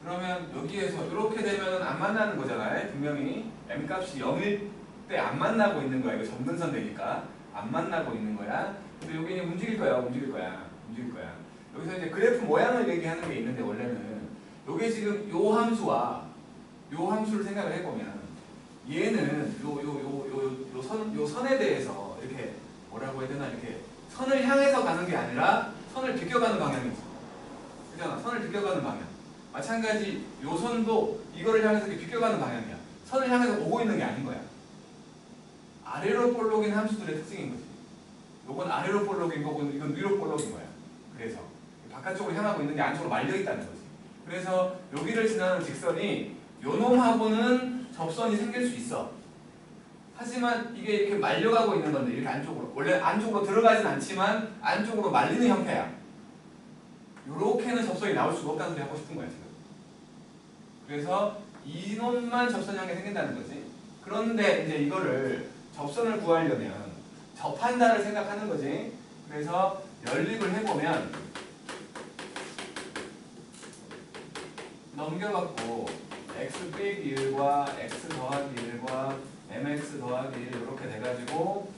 그러면 여기에서 이렇게 되면 안 만나는 거잖아요. 분명히 m값이 0일 때 안 만나고 있는 거야. 이거 점근선 되니까 안 만나고 있는 거야. 근데 여기는 움직일 거야. 여기서 이제 그래프 모양을 얘기하는 게 있는데 원래는 요게 지금 요 함수와 요 함수를 생각을 해보면 얘는 요 선에 대해서 이렇게 뭐라고 해야 되나 이렇게 선을 향해서 가는 게 아니라 선을 비껴가는 방향이지. 그잖아. 선을 비껴가는 방향. 마찬가지 요 선도 이거를 향해서 이렇게 비껴가는 방향이야. 선을 향해서 오고 있는 게 아닌 거야. 아래로 볼록인 함수들의 특징인 거지. 요건 아래로 볼록인 거고 이건 위로 볼록인 거야. 그래서 바깥쪽으로 향하고 있는 게 안쪽으로 말려 있다는 거지. 그래서 여기를 지나는 직선이 요 놈하고는 접선이 생길 수 있어. 하지만 이게 이렇게 말려가고 있는 건데 이렇게 안쪽으로 원래 안쪽으로 들어가진 않지만 안쪽으로 말리는 형태야. 요렇게는 접선이 나올 수가 없다는 소리 하고 싶은 거야 지금. 그래서 이놈만 접선 형태 생긴다는 거지. 그런데 이제 이거를 접선을 구하려면 접한다를 생각하는 거지. 그래서 연립을 해보면 넘겨갖고 x 빼기 1과 x 더하기 1과 mx 더하기 1 이렇게 돼가지고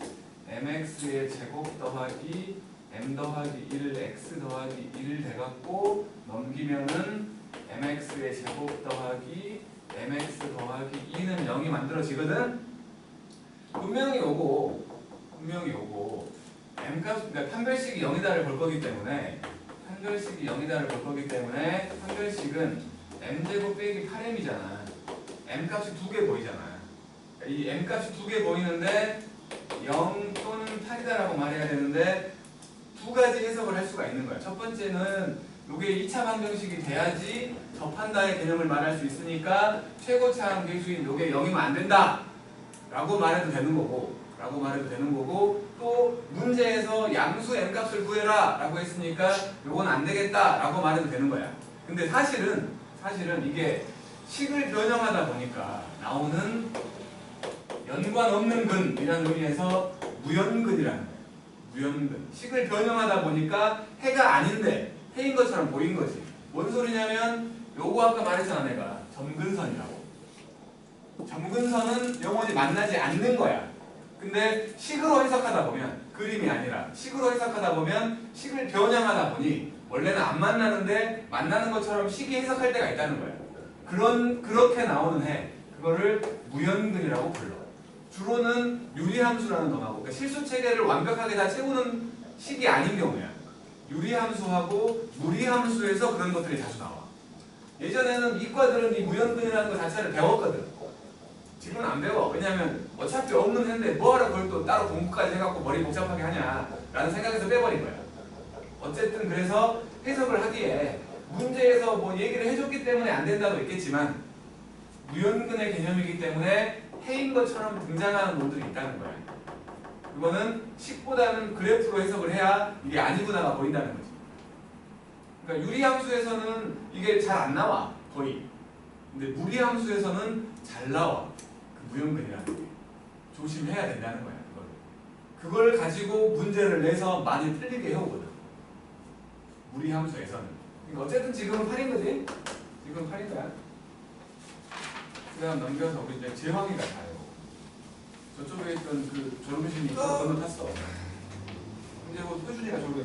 mx의 제곱 더하기 m 더하기 1 x 더하기 1 돼갖고 넘기면은 mx의 제곱 더하기 mx 더하기 2는 0이 만들어지거든. 분명히 요거 m값 그러니까 판별식이 0이다를 볼 거기 때문에 판별식은 m제곱 빼기 8m이잖아. m값이 두 개 보이잖아. 이 m값이 두 개 보이는데 0 또는 8이다라고 말해야 되는데 두 가지 해석을 할 수가 있는 거야. 첫 번째는 이게 2차 방정식이 돼야지 접한다의 개념을 말할 수 있으니까 최고차항 계수인 이게 0이면 안 된다 라고 말해도 되는 거고 또 문제에서 양수 m값을 구해라 라고 했으니까 요건 안 되겠다 라고 말해도 되는 거야. 근데 사실은 이게 식을 변형하다 보니까 나오는 연관 없는 근이라는 의미에서 무연근이라는 거야. 무연근. 식을 변형하다 보니까 해가 아닌데 해인 것처럼 보인 거지. 뭔 소리냐면 요거 아까 말했잖아 내가 점근선이라고. 점근선은 영원히 만나지 않는 거야. 근데 식으로 해석하다 보면 그림이 아니라 식으로 해석하다 보면 식을 변형하다 보니 원래는 안 만나는데 만나는 것처럼 식이 해석할 때가 있다는 거야. 그렇게 나오는 해 그거를 무연근이라고 불러. 주로는 유리함수라는 놈하고 그러니까 실수 체계를 완벽하게 다 채우는 식이 아닌 경우야. 유리함수하고 무리함수에서 그런 것들이 자주 나와. 예전에는 이과들은 이 무연근이라는 것 자체를 배웠거든. 지금은 안 배워. 왜냐하면 어차피 없는 해인데 뭐하러 그걸 또 따로 공부까지 해갖고 머리 복잡하게 하냐라는 생각에서 빼버린 거야. 어쨌든 그래서 해석을 하기에 문제에서 뭐 얘기를 해줬기 때문에 안 된다도 있겠지만 무연근의 개념이기 때문에 해인 것처럼 등장하는 놈들이 있다는 거야. 이거는 식보다는 그래프로 해석을 해야 이게 아니구나가 보인다는 거지. 그러니까 유리함수에서는 이게 잘 안 나와 거의. 근데 무리함수에서는 잘 나와. 그 무연근이라는 게. 조심해야 된다는 거야. 그걸 가지고 문제를 내서 많이 틀리게 해오거든. 무리함수에서는. 그러니까 어쨌든 지금은 8인 거지? 지금은 8인 거야. 그 다음 넘겨서 우리 이제 재황이가 가요. 저쪽에 있던 그 졸음신이 건너탔어. 이제 뭐 효준이가 졸음이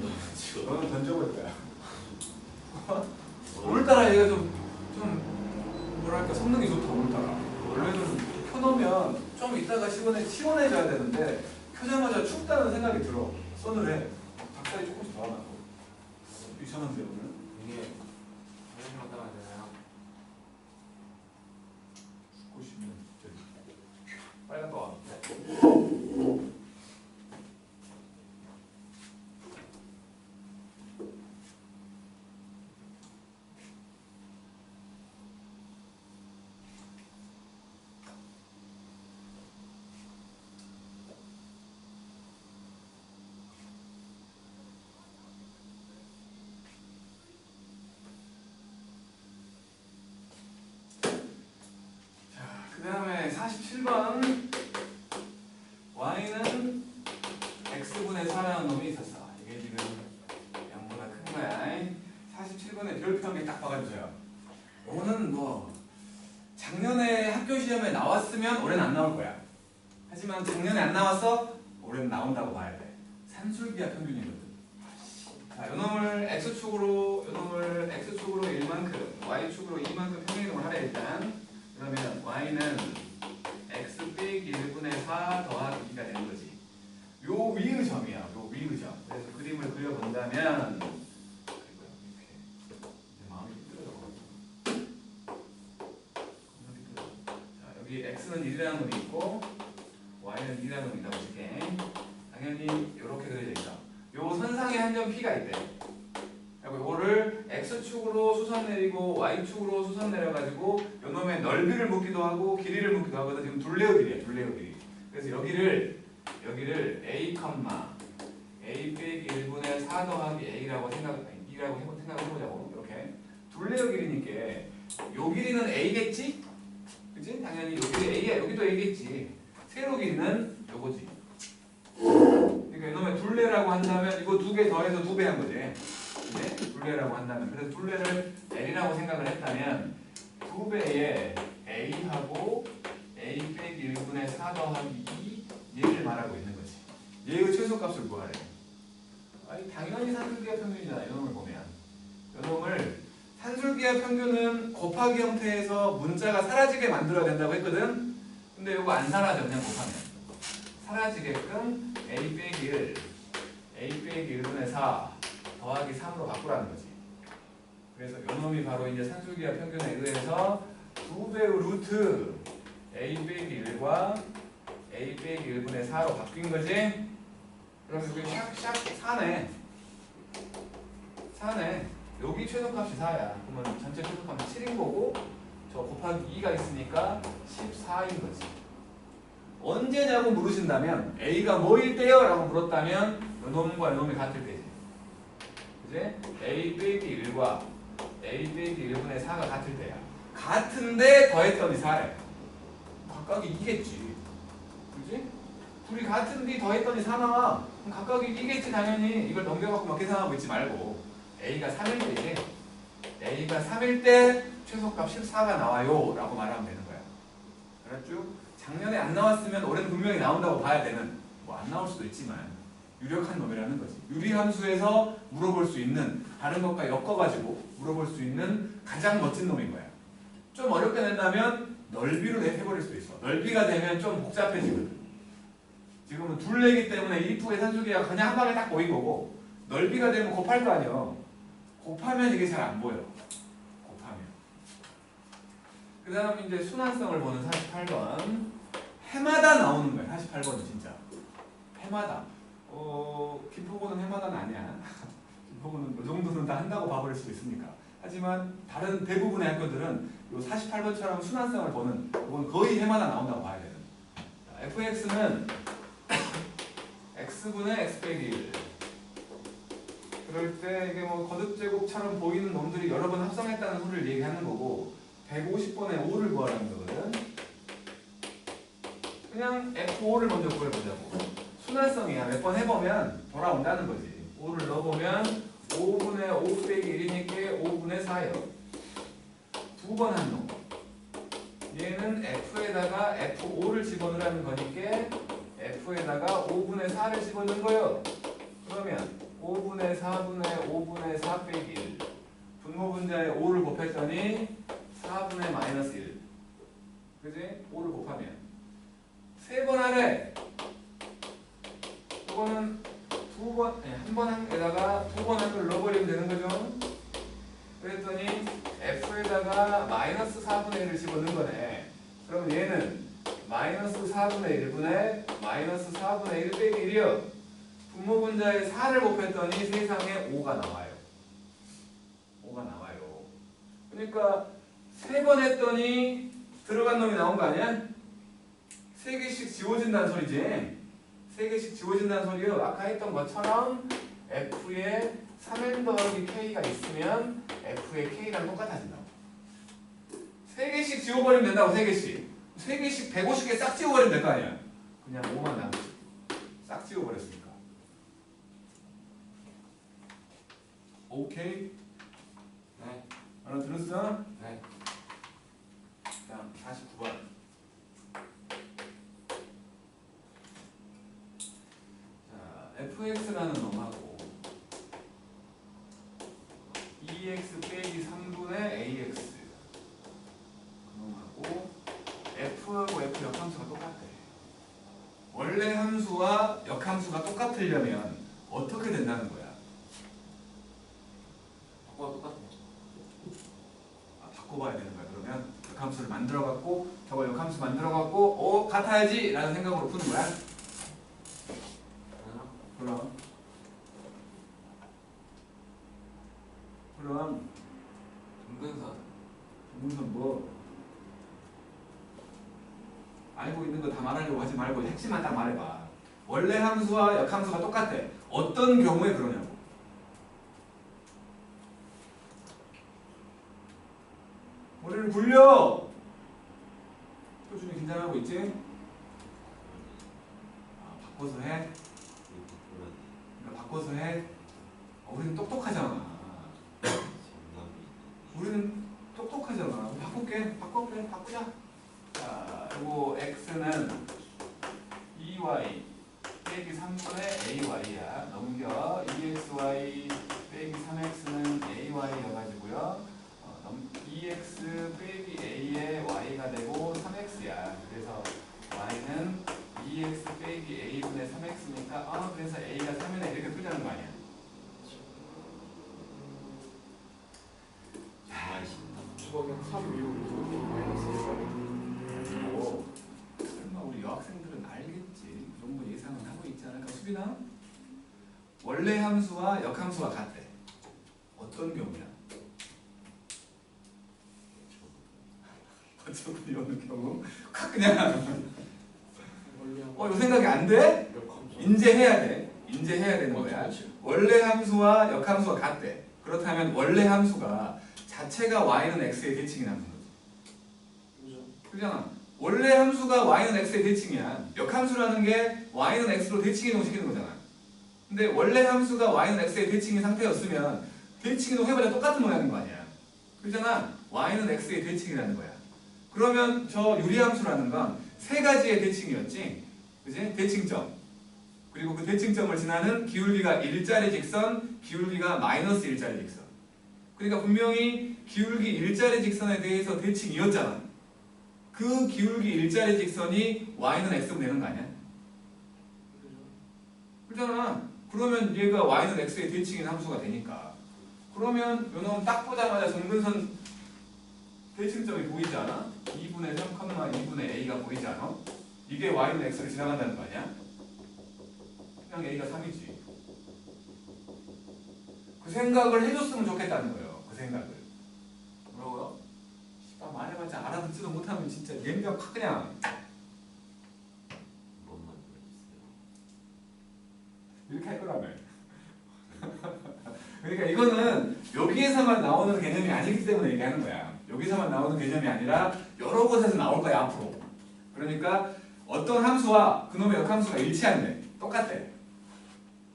너는 던져볼 거야. 오늘따라 얘가 좀 뭐랄까 성능이 좋다 오늘따라. 원래는 켜놓으면 좀 이따가 시원해져야 되는데 켜자마자 춥다는 생각이 들어. 서늘해. 닭살이 조금씩 더 나고. 이상한데 오늘? 이게 화장실 갔다 와야 되나요? 죽고 싶으면 저기 빨리 갔다 와. 그 다음에 47번 y는 x분의 4라는 놈이 있었어. 이게 지금 0보다 큰 거야. 47번에 별표 한 개 딱 박아주세요. 이거는 뭐 작년에 학교 시험에 나왔으면 올해는 안 나올 거야. 하지만 작년에 안 나왔어? 올해는 나온다고 봐야 돼. 산술기하 평균이거든. 자, 요놈을 x축으로 1만큼 y축으로 2만큼 평행이동을 하래 일단. 그러면 y는 x 빼기 1분의 4 더하기 2가 되는 거지. 요 위의 점이야. 요 위의 점. 그래서 그림을 그려본다면 이렇게 내 마음이 힘들어. 자, 여기 x는 1이라는 놈이 있고 y는 2라는 놈이 있다고 볼게. 당연히 이렇게 그려져 있어. 요 선상에 한 점 p가 있대. 이거를 x축으로 수선 내리고 y축으로 수선 내려가지고 요놈의 넓이를 묻기도 하고 길이를 묻기도 하거든. 지금 둘레의 길이야. 둘레의 길이. 그래서 여기를 a, a 빼기 1분의 4 더하기 a라고 생각해보자고. 이렇게 둘레의 길이니까 요 길이는 a겠지? 그치? 당연히 요 길이 a야. 여기도 a겠지. 세로 길이는 요거지. 그러니까 이놈의 둘레라고 한다면 이거 두 개 더해서 2배 한 거지. 네? 둘레라고 한다면. 그래서 둘레를 L이라고 생각을 했다면 2배의 A하고 A 빼기 1분의 4 더하기 2 얘를 말하고 있는 거지. 얘의 최소값을 구하래. 아니 당연히 산술기하 평균이잖아. 이놈을 보면. 이놈을 산술기하 평균은 곱하기 형태에서 문자가 사라지게 만들어야 된다고 했거든. 근데 이거 안 사라져. 그냥 곱하면. 사라지게끔 A 빼기 1, A 빼기 1분의 4 더하기 3으로 바꾸라는 거지. 그래서 요놈이 바로 이제 산술기하 평균에 의해서 2배의 루트 a 빼기 1과 a 빼기 1분의 4로 바뀐 거지. 그럼 여기 샥샥 4네. 여기 최소값이 4야. 그러면 전체 최소값이 7인 거고 저 곱하기 2가 있으니까 14인 거지. 언제냐고 물으신다면 a가 뭐일 때요? 라고 물었다면 요놈과 요놈이 같을 때지. 이제 a 빼기 1과 a 빼기 1분의 4가 같을 때야. 같은데 더했더니 4래. 각각이 2겠지. 그지? 둘이 같은데 더했더니 4 나와. 그럼 각각이 2겠지 당연히. 이걸 넘겨갖고 막 계산하고 있지 말고 a가 3일 때지. a가 3일 때 최소값 14가 나와요 라고 말하면 되는 거야. 알았죠? 작년에 안 나왔으면 올해는 분명히 나온다고 봐야 되는, 뭐 안 나올 수도 있지만 유력한 놈이라는 거지. 유리함수에서 물어볼 수 있는, 다른 것과 엮어가지고 물어볼 수 있는 가장 멋진 놈인 거야. 좀 어렵게 낸다면 넓이로 해버릴 수도 있어. 넓이가 되면 좀 복잡해지거든. 지금은 둘레기 때문에 이쁘게 산술기가 그냥 한 방에 딱 보인 거고, 넓이가 되면 곱할 거 아니야. 곱하면 이게 잘 안 보여. 곱하면. 그 다음 이제 순환성을 보는 48번. 해마다 나오는 거야. 48번은 진짜. 해마다. 김포고는 해마다는 아니야. 김포고는 이 정도는 다 한다고 봐버릴 수도 있으니까. 하지만 다른 대부분의 학교들은 이 48번처럼 순환성을 보는, 이건 거의 해마다 나온다고 봐야 되는. fx는 x분의 x 빼기 1. 그럴 때 이게 뭐 거듭제곱처럼 보이는 놈들이 여러 번 합성했다는 소리를 얘기하는 거고, 150번에 5를 구하라는 거거든. 그냥 F5를 먼저 구해보자고. 순환성이야. 몇 번 해보면 돌아온다는 거지. 5를 넣어보면 5분의 5 빼기 1이니까 5분의 4예요. 두 번 한 놈. 얘는 F에다가 F5를 집어넣으라는 거니까 F에다가 5분의 4를 집어넣은 거예요. 그러면 5분의 4분의 5분의 4 빼기 1. 분모분자에 5를 곱했더니 4분의 마이너스 1. 그지? 5를 곱하면 세 번 하래. 이거는 한 번 한에다가 두 번 한 걸 넣어버리면 되는 거죠. 그랬더니 F에다가 마이너스 4분의 1을 집어넣은 거네. 그럼 얘는 마이너스 4분의 1분의 마이너스 4분의 1 빼기 1이요. 분모분자에 4를 곱했더니 세상에 5가 나와요. 5가 나와요. 그러니까 세 번 했더니 들어간 놈이 나온 거 아니야? 3개씩 지워진다는 소리지. 3개씩 지워진다는 소리요. 아까 했던 것처럼 F에 3n 더하기 K가 있으면 F의 K랑 똑같아진다고. 3개씩 지워버리면 된다고. 3개씩 150개 싹 지워버리면 될 거 아니야. 그냥 5만 남지. 싹 지워버렸으니까. 오케이? 네. 알아들었어? 네. 다음 49번. fx라는 놈하고 2x 빼기 3분의 ax 놈하고 f하고 f 역함수가 똑같아. 원래 함수와 역함수가 똑같으려면 어떻게 된다는 거야? 바꿔 똑같아. 바꿔봐야 되는 거야. 그러면 역함수를 만들어갖고 저거 역함수 만들어갖고 같아야지 라는 생각으로 푸는 거야. 그럼 알고 있는 거 다 말하려고 하지 말고 핵심만 딱 말해봐. 원래 함수와 역함수가 똑같대. 어떤 경우에 그러냐고. 머리를 굴려. 표준이 긴장하고 있지? 바꿔서 해. 그러니까 바꿔서 해. 우리는 똑똑하잖아. 우리는 똑똑하잖아. 바꾸자. 자, 요거 x는 2y 빼기 3분의 ay야. 넘겨. 2xy 빼기 3x는 ay여가지고요. 2x 빼기 a의 y가 되고 3x야. 그래서 y는 2x 빼기 a분의 3x니까 그래서 a가 3이네 이렇게 풀자는 거 아니야. 주먹이 한 3 위로 마이너스 1가 설마 우리 여학생들은 알겠지. 그 정도 예상은 하고 있지 않을까? 수빈아? 원래 함수와 역함수가 같대. 어떤 경우야? 어쩌고 이런 경우? 그냥 요 생각이 안 돼? 인제해야 돼. 인제해야 되는 거야. 원래 함수와 역함수가 같대. 그렇다면 원래 함수가 자체가 y는 x의 대칭이라는 거지. 그잖아. 원래 함수가 y는 x의 대칭이야. 역함수라는 게 y는 x로 대칭 이동시키는 거잖아. 근데 원래 함수가 y는 x의 대칭인 상태였으면 대칭 이동 해봐야 똑같은 모양인 거 아니야. 그잖아. y는 x의 대칭이라는 거야. 그러면 저 유리함수라는 건 세 가지의 대칭이었지. 그지? 대칭점. 그리고 그 대칭점을 지나는 기울기가 일자리 직선, 기울기가 마이너스 일자리 직선. 그러니까 분명히 기울기 일자리 직선에 대해서 대칭이었잖아. 그 기울기 일자리 직선이 y는 x면 되는 거 아니야? 그렇잖아. 그러면 얘가 y는 x의 대칭인 함수가 되니까. 그러면 요놈 딱 보자마자 점근선 대칭점이 보이지 않아? 2분의 3, 2분의 a가 보이지 않아? 이게 y는 x를 지나간다는 거 아니야? 그냥 a가 3이지. 그 생각을 해줬으면 좋겠다는 거예요. 그 생각을. 뭐라고요? 말해봤자 알아듣지도 못하면 진짜 냄새가 팍 그냥 이렇게 할 거라며. 그러니까 이거는 여기에서만 나오는 개념이 아니기 때문에 얘기하는 거야. 여기서만 나오는 개념이 아니라 여러 곳에서 나올 거야 앞으로. 그러니까 어떤 함수와 그놈의 역함수가 일치한대. 똑같대.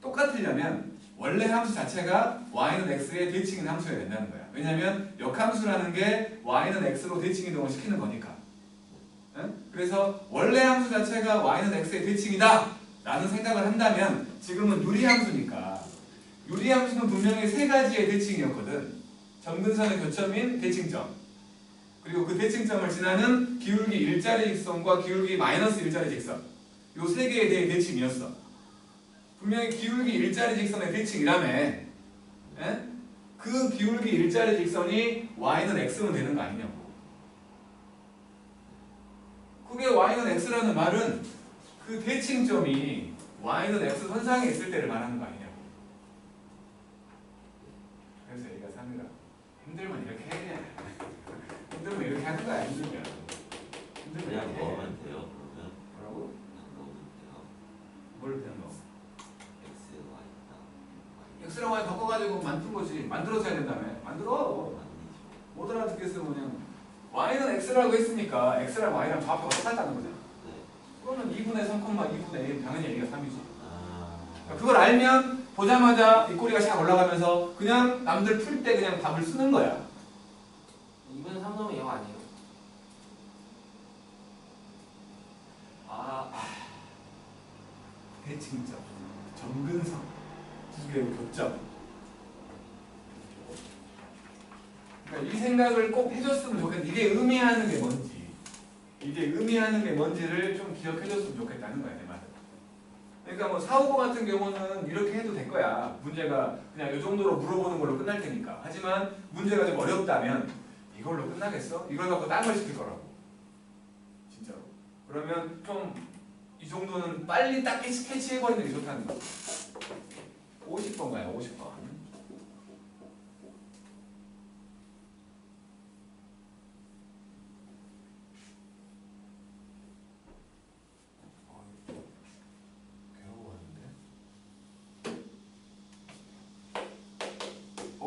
똑같으려면 원래 함수 자체가 y는 x의 대칭인 함수여야 된다는 거야. 왜냐하면 역함수라는 게 y는 x로 대칭 이동을 시키는 거니까. 응? 그래서 원래 함수 자체가 y는 x의 대칭이다 라는 생각을 한다면 지금은 유리함수니까 유리함수는 분명히 세 가지의 대칭이었거든. 점근선의 교점인 대칭점, 그리고 그 대칭점을 지나는 기울기 일자리 직선과 기울기 마이너스 일자리 직선, 요 세 개에 대해 대칭이었어. 분명히 기울기 일자리 직선의 대칭이라며. 에? 그 기울기 일자리 직선이 y는 x면 되는 거 아니냐고. 그게 y는 x라는 말은 그 대칭점이 y는 x 선상에 있을 때를 말하는 거 아니냐고. 그래서 얘가 3이라. 힘들면 이렇게 해. 힘들면 이렇게 하는 거야. 힘들면 그냥 이렇게 해. 넣으면 돼요. 그러면 뭐라고? 그냥 넣으면 돼요. 뭘 그냥 넣어? X, Y x랑 y 바꿔가지고 만든 거지. 만들어서 해야 된다며. 만들어. 아니죠. 못 알아듣겠으면 그냥 y는 x라고 했으니까 x랑 y랑 좌표가 똑같다는 거잖아. 네. 그러면 2분의 3, 2분의 1 당연히 얘가 3이지. 아, 그걸 알면 보자마자 이 꼬리가 샥 올라가면서 그냥 남들 풀 때 그냥 답을 쓰는 거야. 2분의 3 넣으면 0 아니에요? 대칭점, 점근선, 두 개의 교점. 그러니까 이 생각을 꼭 해줬으면 좋겠다. 이게 의미하는 게 뭔지, 이게 의미하는 게 뭔지를 좀 기억해줬으면 좋겠다는 거야, 내 말은. 그러니까 뭐 4, 5고 같은 경우는 이렇게 해도 될 거야. 문제가 그냥 이 정도로 물어보는 걸로 끝날 테니까. 하지만 문제가 좀 어렵다면 이걸로 끝나겠어? 이걸 갖고 딴 걸 시킬 거라고. 진짜로. 그러면 좀 이 정도는 빨리 딱 캐치해버리는 게 좋다는 거. 50번 가요, 50번.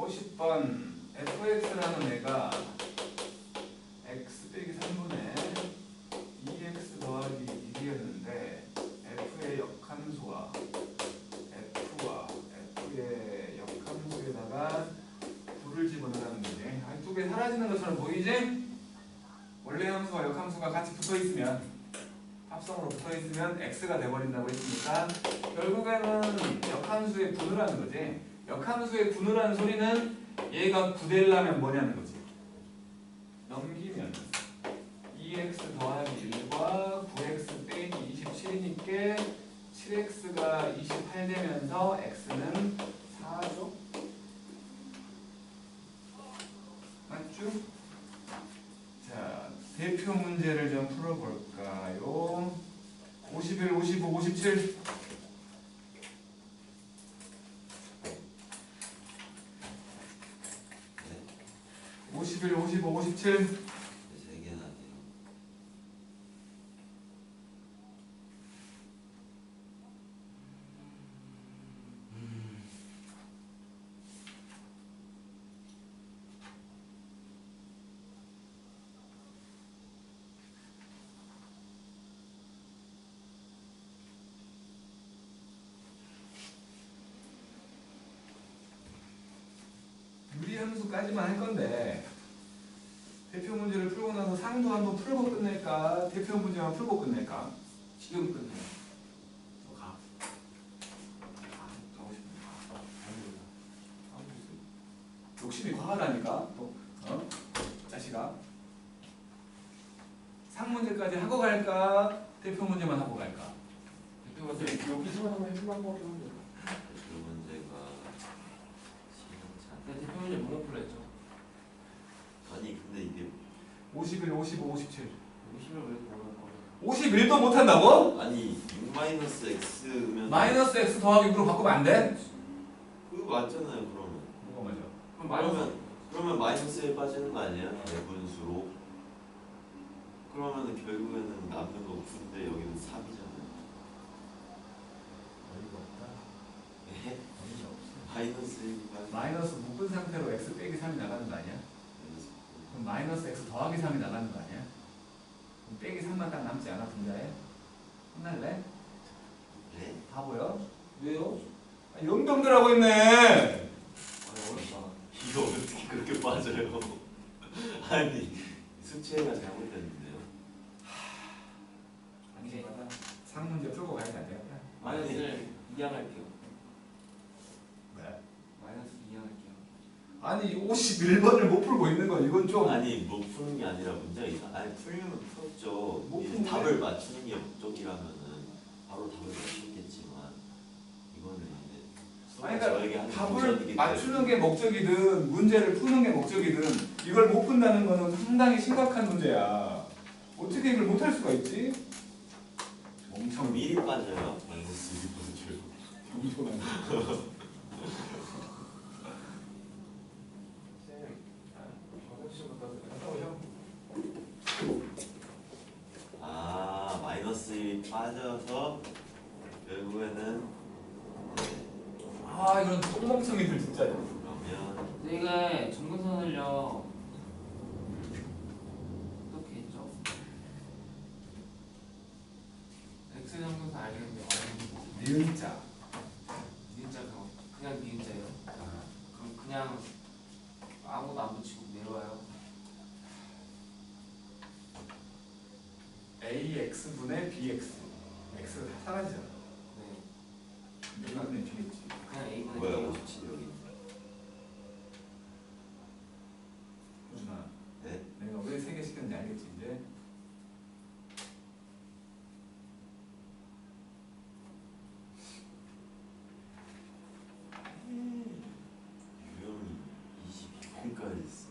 50번 fx라는 애가 x 빼기 3분의 2x 더하기 1이었는데 f의 역함수와 f의 역함수에다가 9를 집어넣으라는 거지. 아니, 두 개 사라지는 것처럼 보이지? 원래 함수와 역함수가 같이 붙어있으면 합성으로 붙어있으면 x가 돼버린다고 했으니까 결국에는 역함수의 분을 하는 거지. 역함수의 분을 하는 소리는 얘가 9되려면 뭐냐는 거지. 넘기면 2x 더하기 1과 9x 빼기 27이니까 7x가 28 되면서 x는 4죠. 맞죠? 자, 대표 문제를 좀 풀어볼까요? 51, 55, 57. 네. 51, 55, 57. 3개나 돼요. 유리함수까지만 할 건데 대표 문제를 풀고 나서 상도 한번 풀고 끝낼까? 대표 문제만 풀고 끝낼까? 지금 끝내요. 가. 가고 싶네. 욕심이 과하다니까 또 자식아. 상 문제까지 하고 갈까? 대표 문제만 하고 갈까? 대표 문제 여기서만 하면 해볼만 거 같긴 한데. 대표 문제가 시행착. 근데 대표 문제 못 풀었죠. 아니 근데 이게 51, 55, 57. 50을 왜 모르는 거예요? 51도 못한다고? 아니 6-x면 마이너스 x 더하기 6으로 바꾸면 안 돼? 그거 맞잖아요 그러면. 뭐가 맞아? 그러면 마이너스에 빠지는 거 아니에요? 대분수로. 그러면은 결국에는 남는 거 9인데 여기는 3이잖아요. 어이가 없다. 네? 어이가 없어. 마이너스 1과 마이너스 묶은 상태로 x 빼기 3이 나가는 거 아니야? 그럼 마이너스 x 더하기 3이 나가는 거 아니야? 그럼 빼기 3만 딱 남지 않아 분자에? 혼날래? 네? 다 보여? 왜요? 아, 연병들 하고 있네. 아 어렵다. 이거 어떻게 그렇게 빠져요? 아니 수치가 잘못됐는데요. 아니 상 문제 풀고 가야 돼. 마이너스를 이항할게요. 왜? 마이너스 이항할게요. 아니 51번을 못 풀고 있는 건 이건 좀 아니 뭐 푸는 게 아니라 문제가 있어. 아니 풀면 풀었죠. 못 이제 푸는 답을 맞추는 게 목적이라면은 바로 답을 맞추겠지만 이거는 이제 아니 저에게 그러니까 하는 답을 도전이기 맞추는 게 목적이든 문제를 푸는 게 목적이든 이걸 못 푼다는 거는 상당히 심각한 문제야. 어떻게 이걸 못 할 수가 있지? 엄청 미리 빠져요. 마이너스 1번 엄청난 아 마이너스 1이 빠져서 결국에는 아 이런 똥멍청이들 진짜. 그러면 근데 이게 점근선을요 어떻게 했죠? X 점근선 알겠는데 니은자. 니은자 그냥 니은자예요? 그럼 그냥 아무것도 안 붙이고 내려와요? AX분의 BX. X가 다 사라지잖아. 네. 내가 그냥 뒤에 있지. 그냥 A분의 뭐야 B예요. 57 여기 호준아. 네? 내가 왜 3개 시켰는지 알겠지 이제? 유형이 22번까지 있어.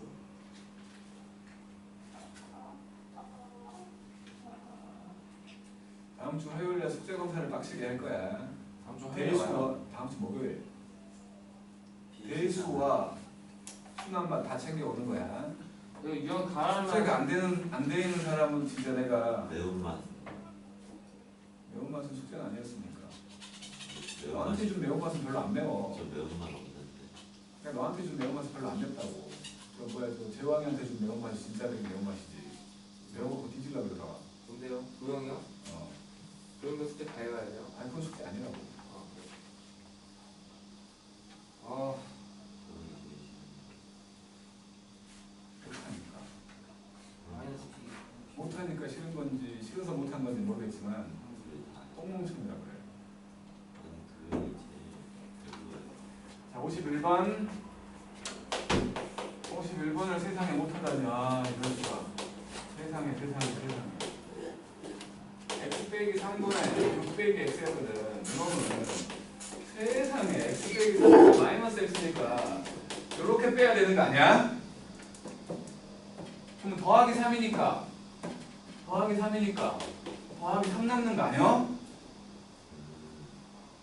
다음 주 화요일에 숙제 검사를 빡시게 할 거야. 다음 주 화요일에 와요. 대수와 다음 주 목요일. 대수와 순환만 다 챙겨 오는 거야. 이거 유형 다 숙제가 하면 안 돼 있는 사람은 진짜 내가 매운맛 매운맛은 숙제는 아니었으니까. 매운맛 너한테 준 매운맛은 별로 안 매워. 저 매운맛 없는데 그냥 너한테 준 매운맛이 별로 안 맵다고. 저 뭐야 저 재왕이한테 준 매운맛이 진짜 되게 매운맛이지. 매운 거 뒤질라 그러더라. 뭔데요? 도형이요? 어. 도형 됐을 때 다 해봐야 돼요. 아니 그건 숙제 아니라고. 아, 못하니까. 마이너스 못하니까 싫은 건지 싫어서 못한 건지 모르겠지만 똥멍청이라 그래. 자 51번. 51번을 세상에 못하다니. 아 이럴 수가. 세상에. x 빼기 3분의 6 빼기 x였거든. 이거는 세상에 x 빼기 3분의 마이너스 x니까 이렇게 빼야 되는 거 아니야? 그럼 더하기 3이니까 더하기 3 남는 거 아니야?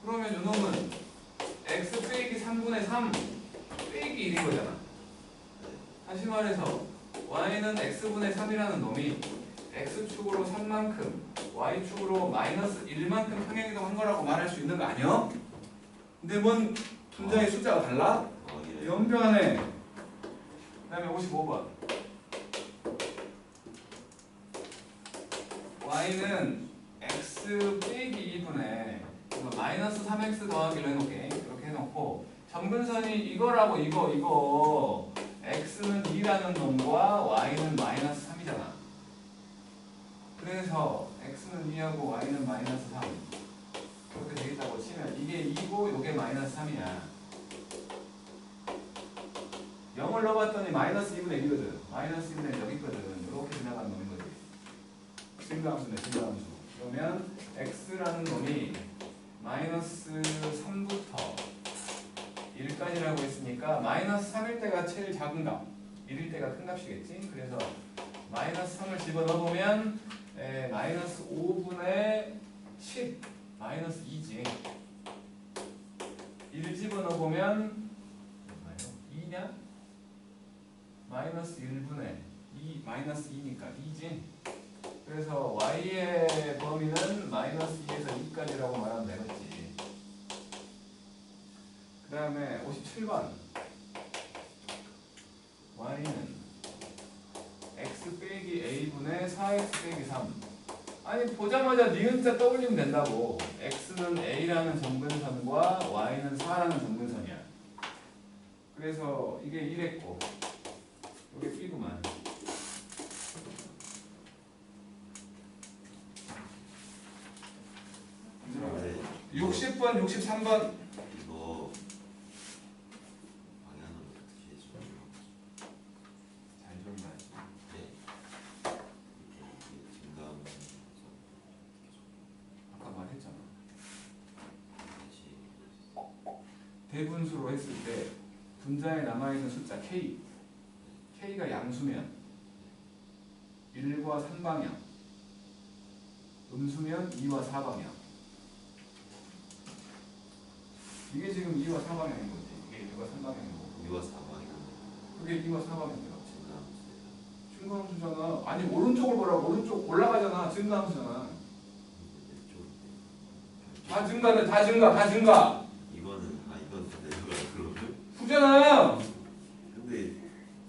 그러면 이놈은 x 빼기 3분의 3 빼기 1인 거잖아. 다시 말해서 y는 x분의 3이라는 놈이 x축으로 3만큼 y축으로 마이너스 1만큼 평행이동한 거라고 말할 수 있는 거 아니야? 근데 뭔 분자의 숫자가 달라? 연변하네. 그 다음에 55번 y는 x 빼기 2분의 마이너스 3x 더하기로 해놓게. 이렇게 해놓고 점근선이 이거라고 이거 x는 2라는 놈과 y는 마이너스 3이잖아. 그래서 x는 2하고 y는 마이너스 3 이렇게 되겠다고 치면 이게 2고 이게 마이너스 3이야. 0을 넣어봤더니 마이너스 2분의 1이거든. 마이너스 2분의 1 여기 있거든. 이렇게 지나가는 놈인 거지. 증가함수네, 증가함수. 그러면 x라는 놈이 마이너스 3부터 1까지라고 했으니까 마이너스 3일 때가 제일 작은 값, 1일 때가 큰 값이겠지. 그래서 마이너스 3을 집어넣으면 마이너스 5분의 10 마이너스 2지. 1 집어넣으면 2냐? 마이너스 1분의 2 마이너스 2니까 2지. 그래서 y의 범위는 마이너스 2에서 2까지라고 말하면 되겠지. 그 다음에 57번 y는 x 빼기 a분의 4x 빼기 3. 아니 보자마자 니은자 떠올리면 된다고. x는 a라는 점근선과 y는 4라는 점근선이야. 그래서 이게 1했고 이게 b구만. 60번, 63번. 이거 방향은 어떻게 해줘? 잘 좀 봐야지. 네. 이게 증가하면 아까 말했잖아. 다시 대분수로 했을 때 분자에 남아있는 숫자 k, k가 양수면 1과 3방향, 음수면 2와 4방향. 이게 지금 2와 4방향인 거지. 이게 1과 3방향이고. 2와 4방향 그게 2와 4방향이라고. 증가함수예요. 증가함수잖아. 아니 오른쪽을 보라고. 오른쪽 올라가잖아. 증가함수잖아. 다 증가네. 다 증가. 이거는 내가 그러면 후잖아. 근데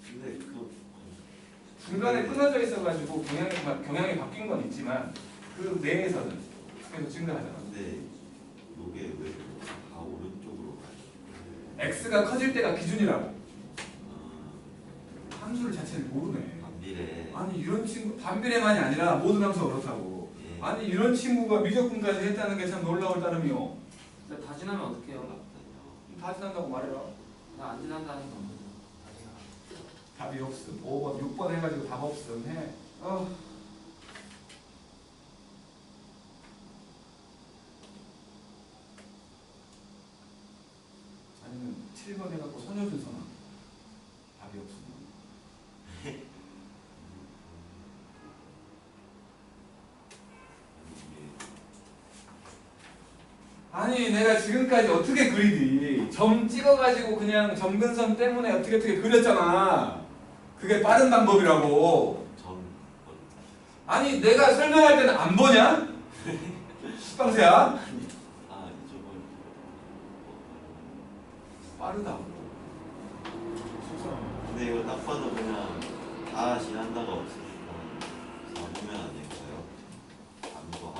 그 중간에 끊어져 있어가지고 경향이 바뀐 건 있지만 그 내에서는 계속 증가하잖아. 근데 요게 왜 다 오른쪽으로 가요? x가 커질 때가 기준이라고. 함수를 자체를 모르네. 반비례. 아니 이런 친구 반비례만이 아니라 모든 함수가 그렇다고. 예. 아니 이런 친구가 미적분까지 했다는 게 참 놀라울 따름이요. 다 지나면 어떡해요? 다 지난다고 말해라. 나 안 지난다는 건 답이 없음. 5번, 6번 해가지고 답 없음 해. 아니면 7번 해갖고 선여준 선언. 답이 없음. 아니 내가 지금까지 어떻게 그리디? 점 찍어가지고 그냥 점근선 때문에 어떻게 그렸잖아. 그게 빠른 방법이라고. 아니 내가 설명할 때는 안 보냐? 식빵새야? 아 이쪽은 빠르다고. 근데 이거 딱 봐도 그냥 다 지난다가 없으니까 4보면 안 될까요? 함수로.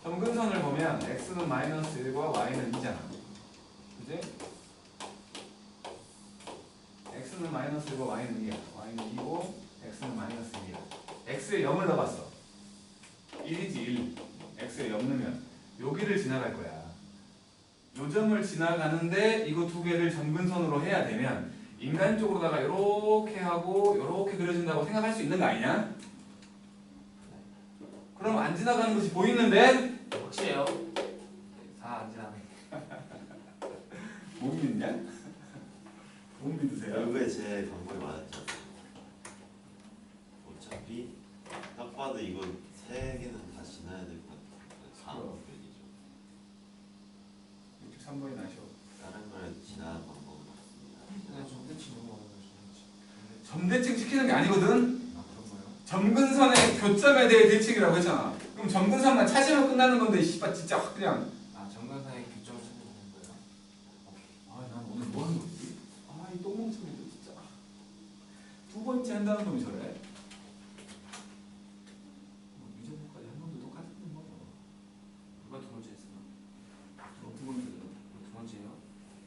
점근선을 보면 x는 마이너스 1과 y는 2잖아. 그지? x는 마이너스 1과 y는 2야. y는 2고 x는 마이너스 1이야. x에 0을 넣어봤어. 1이지 1. x에 0 넣으면 여기를 지나갈 거야. 요 점을 지나가는데 이거 두 개를 점근선으로 해야 되면 인간적으로다가 이렇게 하고 이렇게 그려진다고 생각할 수 있는 거 아니냐? 그럼 안 지나가는 것이 보이는데 확실해요? 4 안 지나네. 못 믿냐? 못 믿으세요? 결국에 제 방법이 맞았죠. 어차피 딱 봐도 이거 세 개는 다 지나야 될 것 같아요. 4번이죠. 63번이 나셔. 다른 걸 지나는 방법은 없습니다. 그냥 정대치 너무 어려워요. 점대칭 시키는 게 아니거든. 아 그런 거요? 점근선의 교점에 대해 대칭이라고 했잖아. 그럼 점근선만 찾으면 끝나는 건데 씨발 진짜 확 그냥. 아 정근사의 규정을 찾는 거예요? 아 난 오늘 뭐 하는 거지? 아 이 똥멍청이들 진짜. 두 번째 한다는 놈이 저래. 뭐 유전까지 한 놈도 똑같은 놈 먹어. 누가 두 번째 했어요? 두 번째. 두 번째요?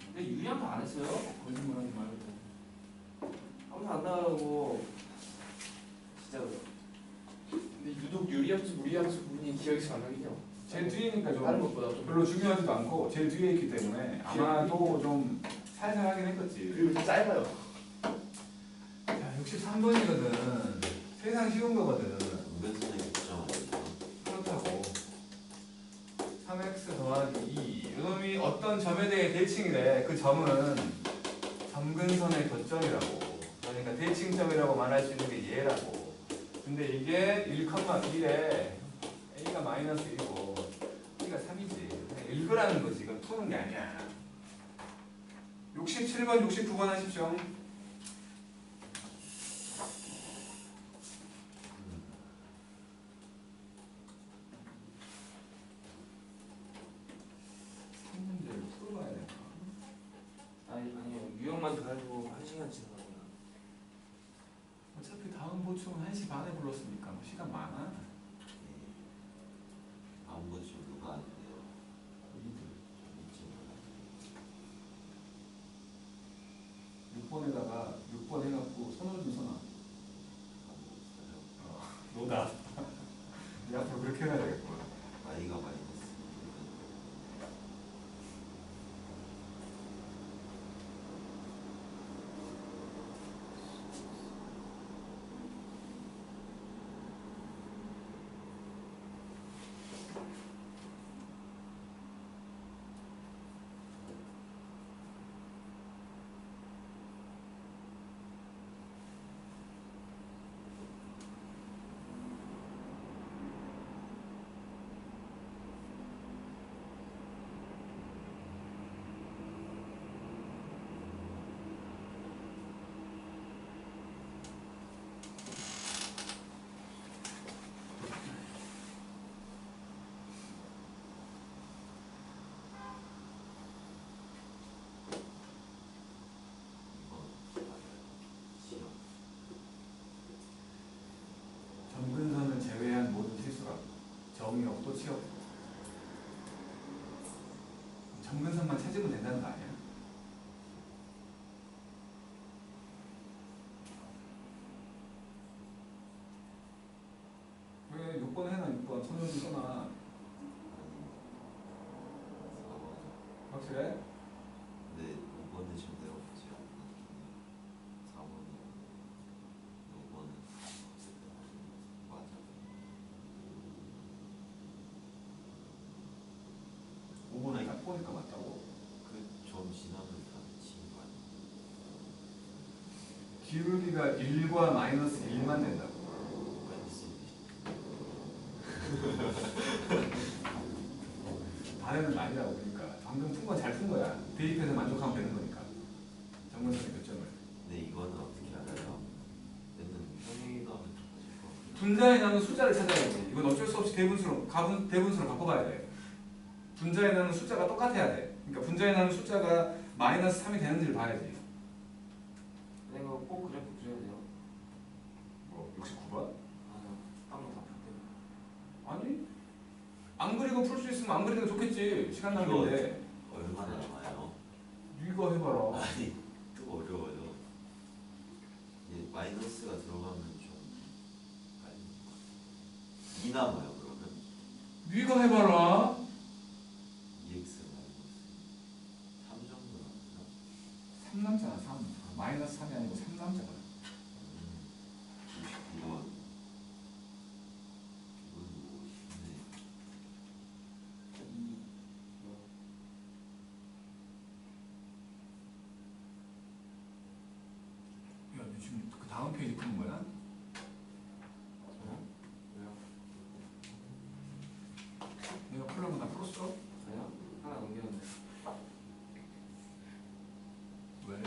근데 유리한도 안 했어요? 거짓말하지 말고. 아무도 안 나가고 진짜로. 근데 유독 유리함수 무리함수 부분이 기억이 잘 안 나긴 해요. 제일 뒤에니까 다른 좀 것보다 좀. 별로 중요하지도 않고 제일 뒤에 있기 때문에 아마도 좀 살살 하긴 했겠지. 그리고 좀 짧아요. 자, 63번이거든. 세상 쉬운 거거든. 은근선의 교점 아니죠? 그렇다고. 3x 더하기 2. 이놈이 어떤 점에 대해 대칭이래. 그 점은 점근선의 교점이라고. 그러니까 대칭점이라고 말할 수 있는 게 얘라고. 근데 이게 1,1에 a가 마이너스 1이고 b가 3이지. 읽으라는 거지. 이건 푸는 게 아니야. 67번, 69번 하십시오. 문제를 풀어봐야 될까? 아니요 유형만 가지고 1시간 지나가구나. 어차피 다음 보충은 1시 반에 불렀으니까 뭐 시간 많아. 아무 것이 누가 아닌데요. 6번에다가 6번 해갖고 선호 좀 써놔. 너다. 이 앞으로 그렇게 해야 되겠구나. 나이가 마이너스. 점근선을 제외한 모든 실수라고. 정의역도 취업. 점근선만 찾으면 된다는 거 아니야? 왜 6번 해놔 6번 선호 좀 써놔. 확실해? 네, 5번은 지금 내가 보지 않나. 4번은 5번은 맞아. 5번에 딱 보니까 맞다고. 그 점 지나면 다 지는 거 아니에요? 기울기가 1과 마이너스 1만 된다고. 마이너스 반에는 아니라고. 그러니까 방금 푼 건 잘 푼 거야. 대입해서 만족하면 되는 거니까. 점근선의 교점을. 근데 이거는 어떻게 알아요? 얘는 현이가 하면 좋아질 것 같아요. 분자에 나는 숫자를 찾아야지. 이건 어쩔 수 없이 대분수로 대분수로 바꿔봐야 돼. 분자에 나는 숫자가 똑같아야 돼. 그러니까 분자에 나는 숫자가 마이너스 3이 되는지를 봐야지. 내가 꼭 그래프 그려야 돼요. 뭐 69번? 맞아. 한번 다 풀 때. 아니 안 그리고 풀 수 있으면 안 그리는 게 좋겠지. 시간 낭비인데. 얼마나 남아요? 네가 해봐라. 아니 또 어려워요. 이게 마이너스가 들어가면 좀 빨리 2 남아요 그러면 네가 해봐라. 2x 마이너스 3 정도 남나? 3 남잖아 3. 마이너스 3이 아니고 3 남잖아. 99번 이건 뭐 쉽네. 야, 너 지금 그 다음 페이지 푸는 거야? 왜요? 내가 풀려고 다 풀었어? 아니요? 하나 넘겼는데. 왜? 아,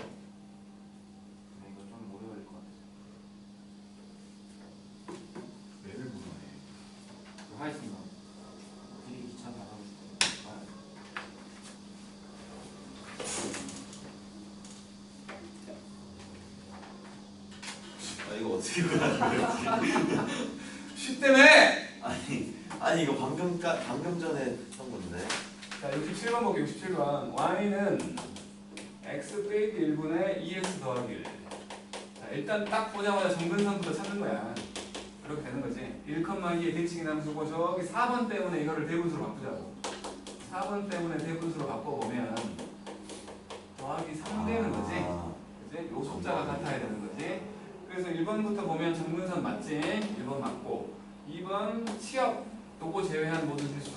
이거 좀 오래 걸릴 것 같아서. 왜를 물어내? 하겠습니다. 되게 귀찮다고 하고 싶어요. 아 이거 어떻게 구하는 거지? 쉽다며! 아니 이거 방금 전에 했던 건데. 자 67번 볼게. 67번 y는 x 빼기 1분의 2x 더하기 1. 자, 일단 딱 보자마자 정근선부터 찾는 거야. 그렇게 되는 거지. 1,2의 대칭이 함수고 저기 4번 때문에 이거를 대분수로 바꾸자고. 4번 때문에 대분수로 바꿔보면 더하기 3 되는 거지. 그지? 요 숫자가 같아야 되는 거지. 그래서 1번부터 보면 정근선 맞지? 1번 맞고 2번 취업 요거 제외한 모든 실수.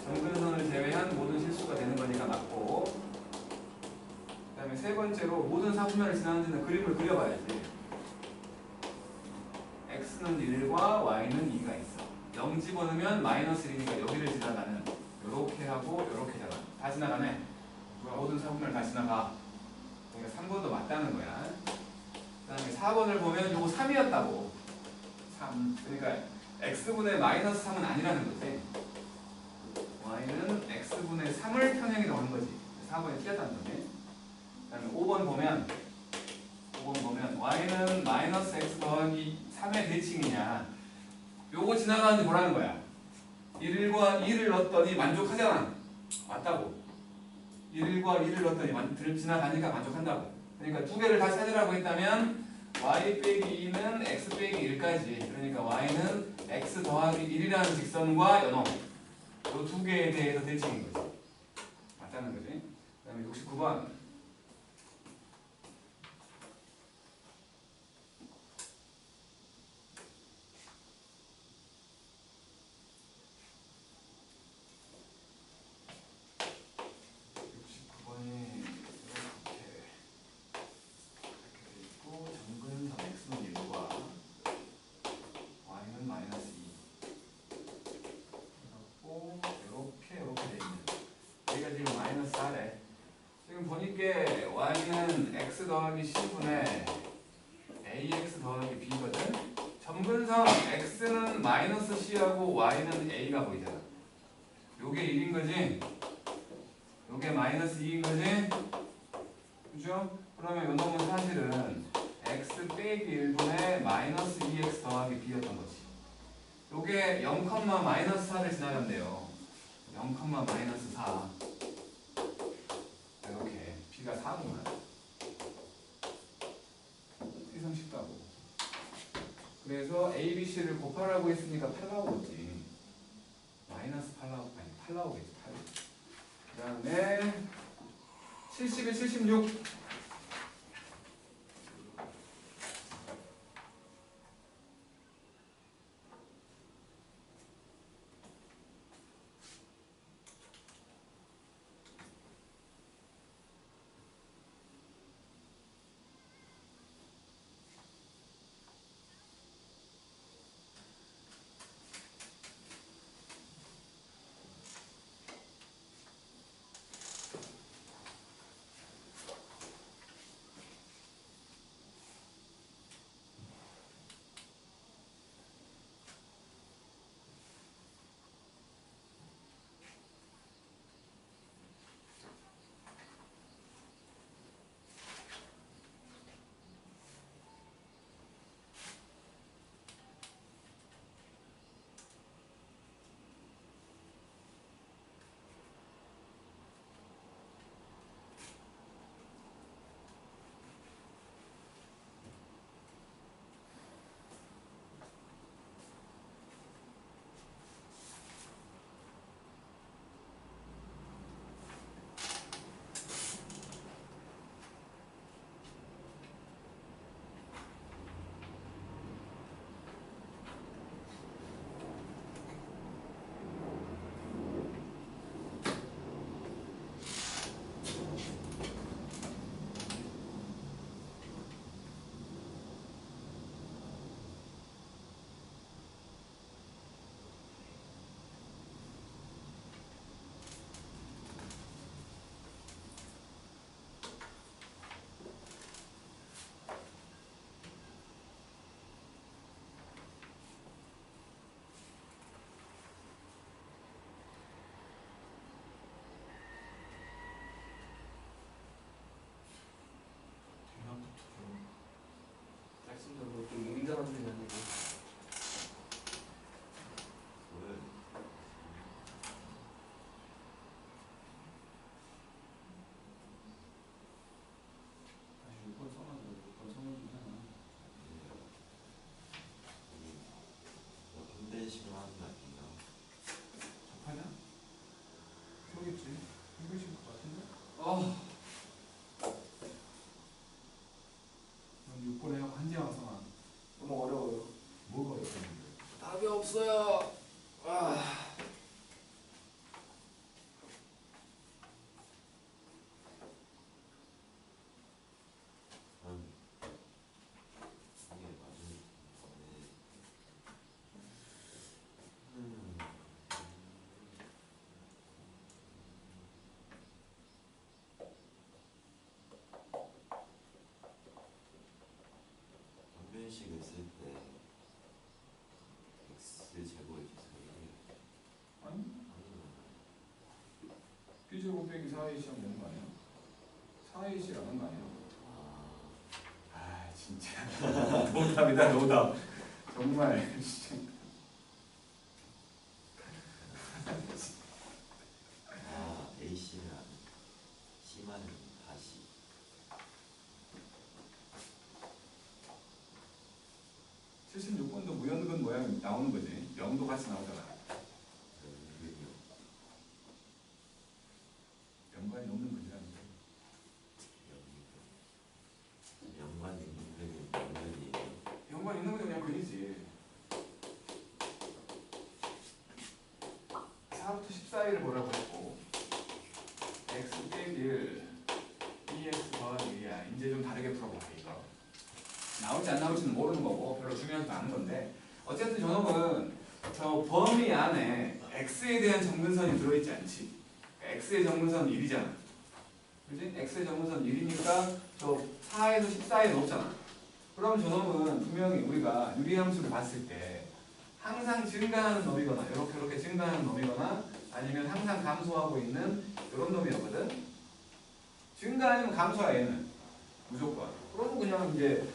정근선을 제외한 모든 실수가 되는 거니까 맞고 그 다음에 세 번째로 모든 사분면을 지나는지는 그림을 그려봐야지. x는 1과 y는 2가 있어. 0 집어넣으면 마이너스 1이니까 여기를 지나가는 요렇게 하고 요렇게 다 지나가네. 모든 사분면을 다 지나가. 그러니까 3번도 맞다는 거야. 그 다음에 4번을 보면 요거 3이었다고. 3. 그러니까 x분의 마이너스 3은 아니라는 거지. y는 x분의 3을 평행이라고 하는 거지. 4번이 틀렸다는 거지. 그 다음에 5번 보면 y는 마이너스 x 더하기 3의 대칭이냐. 요거 지나가는지 보라는 거야. 1과 2를 넣었더니 만족하잖아. 맞다고. 1과 2를 넣었더니 지나가니까 만족한다고. 그러니까 두 개를 다 찾으라고 했다면 y 빼기 2는 x 빼기 1까지. 그러니까 y는 x 더하기 1이라는 직선과 연호. 요 두 개에 대해서 대칭인 거지. 맞다는 거지. 그 다음에 69번. y는 x 더하기 c분의 ax 더하기 b거든. 점근선 x는 마이너스 c하고 y는 a가 보이잖아. 요게 1인 거지. 요게 마이너스 2인 거지. 그죠? 그러면 요 놈은 사실은 x 빼기 1분의 마이너스 2x 더하기 b였던 거지. 요게 0, 마이너스 4를 지나간대요. 0, 마이너스 4. 이렇게 b가 4구만. 세상 쉽다고. 그래서 a, b, c를 곱하라고 했으니까 8 나오겠지. 마이너스 8 나오고, 아니 8 나오겠지. 8. 그 다음에 71, 76. 왔어요. 아. 이게 맞은 거네. 방정식을 쓸 때 x 제곱의 기술이 아니 B제곱 빼기 4AC 하면 되는 거 아니야? 4AC라는 거 아니야? 아 진짜 노답이다 노답 정말 AC는 C만 다시 76번도 무연근 모양 나오는 거지. 0도 같이 나오잖아. 연관이 없는 거지라는 거. 연관 있는 연관이 연관 있는 거지 그냥 근이지. 4부터 14일을 뭐라고 했고 x 빼기 1 2x 더하기 1이야. 이제 좀 다르게 풀어볼게 이거. 나올지 안 나올지는 모르는 거고 별로 중요하지도 않은 건데 어쨌든 저놈은 저 범위 안에 x에 대한 정근선이 들어있지 않지. x의 정근선은 1이잖아. 그지? x의 정근선은 1이니까 저 4에서 14에 넣었잖아. 그럼 저놈은 분명히 우리가 유리함수를 봤을 때 항상 증가하는 놈이거나 이렇게 증가하는 놈이거나 아니면 항상 감소하고 있는 이런 놈이었거든. 증가 아니면 감소야 얘는 무조건. 그러면 그냥 이제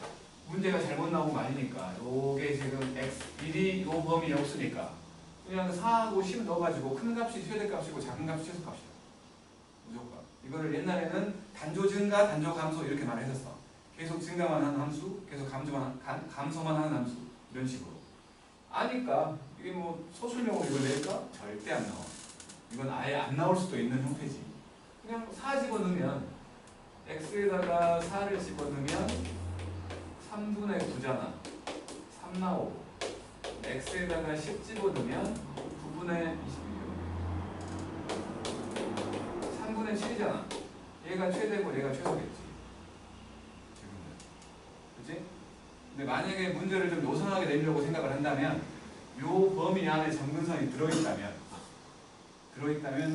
문제가 잘못 나온 거 아니니까 요게 지금 x1이 요 범위에 없으니까 그냥 4하고 10 넣어가지고 큰 값이 최대값이고 작은 값이 최소값이야 무조건. 이거를 옛날에는 단조 증가 단조 감소 이렇게 말했었어. 계속 증가만 하는 함수 계속 감소만 하는 함수 이런 식으로 아니까 이게 뭐 소수명으로 이걸 낼까? 절대 안 나와. 이건 아예 안 나올 수도 있는 형태지. 그냥 4 집어넣으면 x에다가 4를 집어넣으면 3분의 9잖아. 3 나오고 x에다가 10 집어넣으면 9분의 21이요. 3분의 7이잖아. 얘가 최대고 얘가 최소겠지. 지금은. 그치? 근데 만약에 문제를 좀 요상하게 내려고 생각을 한다면 요 범위 안에 정근선이 들어있다면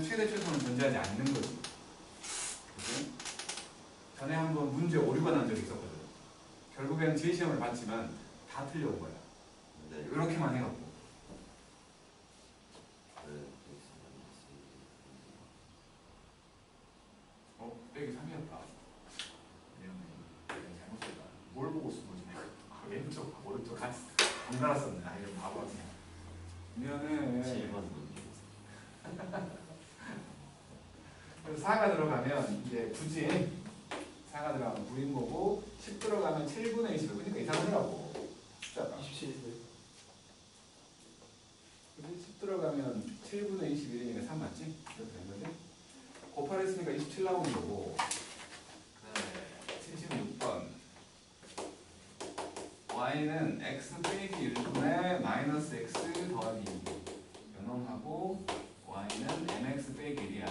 최대 최소는 존재하지 않는 거지. 그치? 전에 한번 문제 오류가 난 적이 있었거든. 결국에는 제시험을 봤지만 다 틀려온 거야. 네. 이렇게만 해갖고. 빼기 3이었다. 내가 잘못 썼다. 뭘 보고 쓴 거지? 왼쪽, 오른쪽 같이 번갈아 썼네. 아, 이거 바보지. 미안해. 7번 문제. 그래서 4가 들어가면 이제 굳이 4가 들어가면 9인 거고 10 들어가면 7분의 20. 그러니까 이상하더라고. 숫자가. 27이세요. 10 들어가면 7분의 21이니까 3 맞지? 이렇게 된 거지? 곱하랬으니까 27 나오는 거고. 76번. y는 x 빼기 1분의 마이너스 x 더하기 2. 연놈하고 y는 mx 빼기 1이야.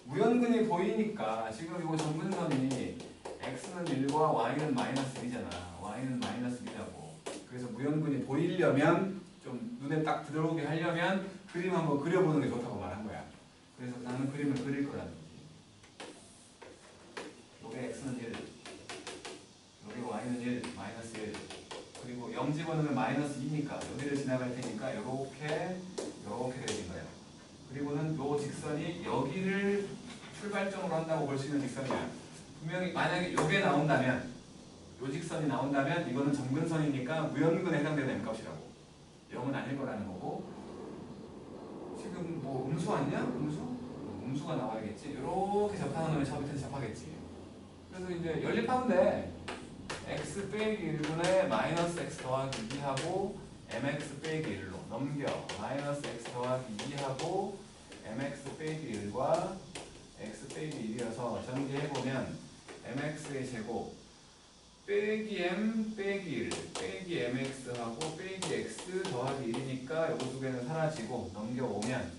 무연근이 보이니까 지금 이거 정근선이 x는 1과 y는 마이너스 1이잖아. y는 마이너스 1이라고. 그래서 무연근이 보이려면 좀 눈에 딱 들어오게 하려면 그림 한번 그려보는 게 좋다고 말한 거야. 그래서 나는 그림을 그릴 거라는 거지. 요게 x는 1, 요게 y는 1, 마이너스 1. 그리고 0 집어넣으면 마이너스 2니까 여기를 지나갈 테니까 요렇게 되는 거야. 그리고는 요 직선이 여기를 출발점으로 한다고 볼 수 있는 직선이야. 분명히 만약에 요게 나온다면 요 직선이 나온다면 이거는 정근선이니까 무연근에 해당되는 m값이라고. 0은 아닐 거라는 거고. 지금 뭐 음수 아니냐? 음수가 나와야겠지. 이렇게 접하는 놈이 처음부터 접하겠지. 그래서 이제 연립하면 돼. x 빼기 1분의 마이너스 x 더하기 2하고 mx 빼기 1로 넘겨. 마이너스 x 더하기 2하고 mx 빼기 1과 x 빼기 1이어서 전개해보면 mx의 제곱 빼기 m 빼기 1 빼기 mx하고 빼기 x 더하기 1이니까 되니까 요거 두 개는 사라지고 넘겨오면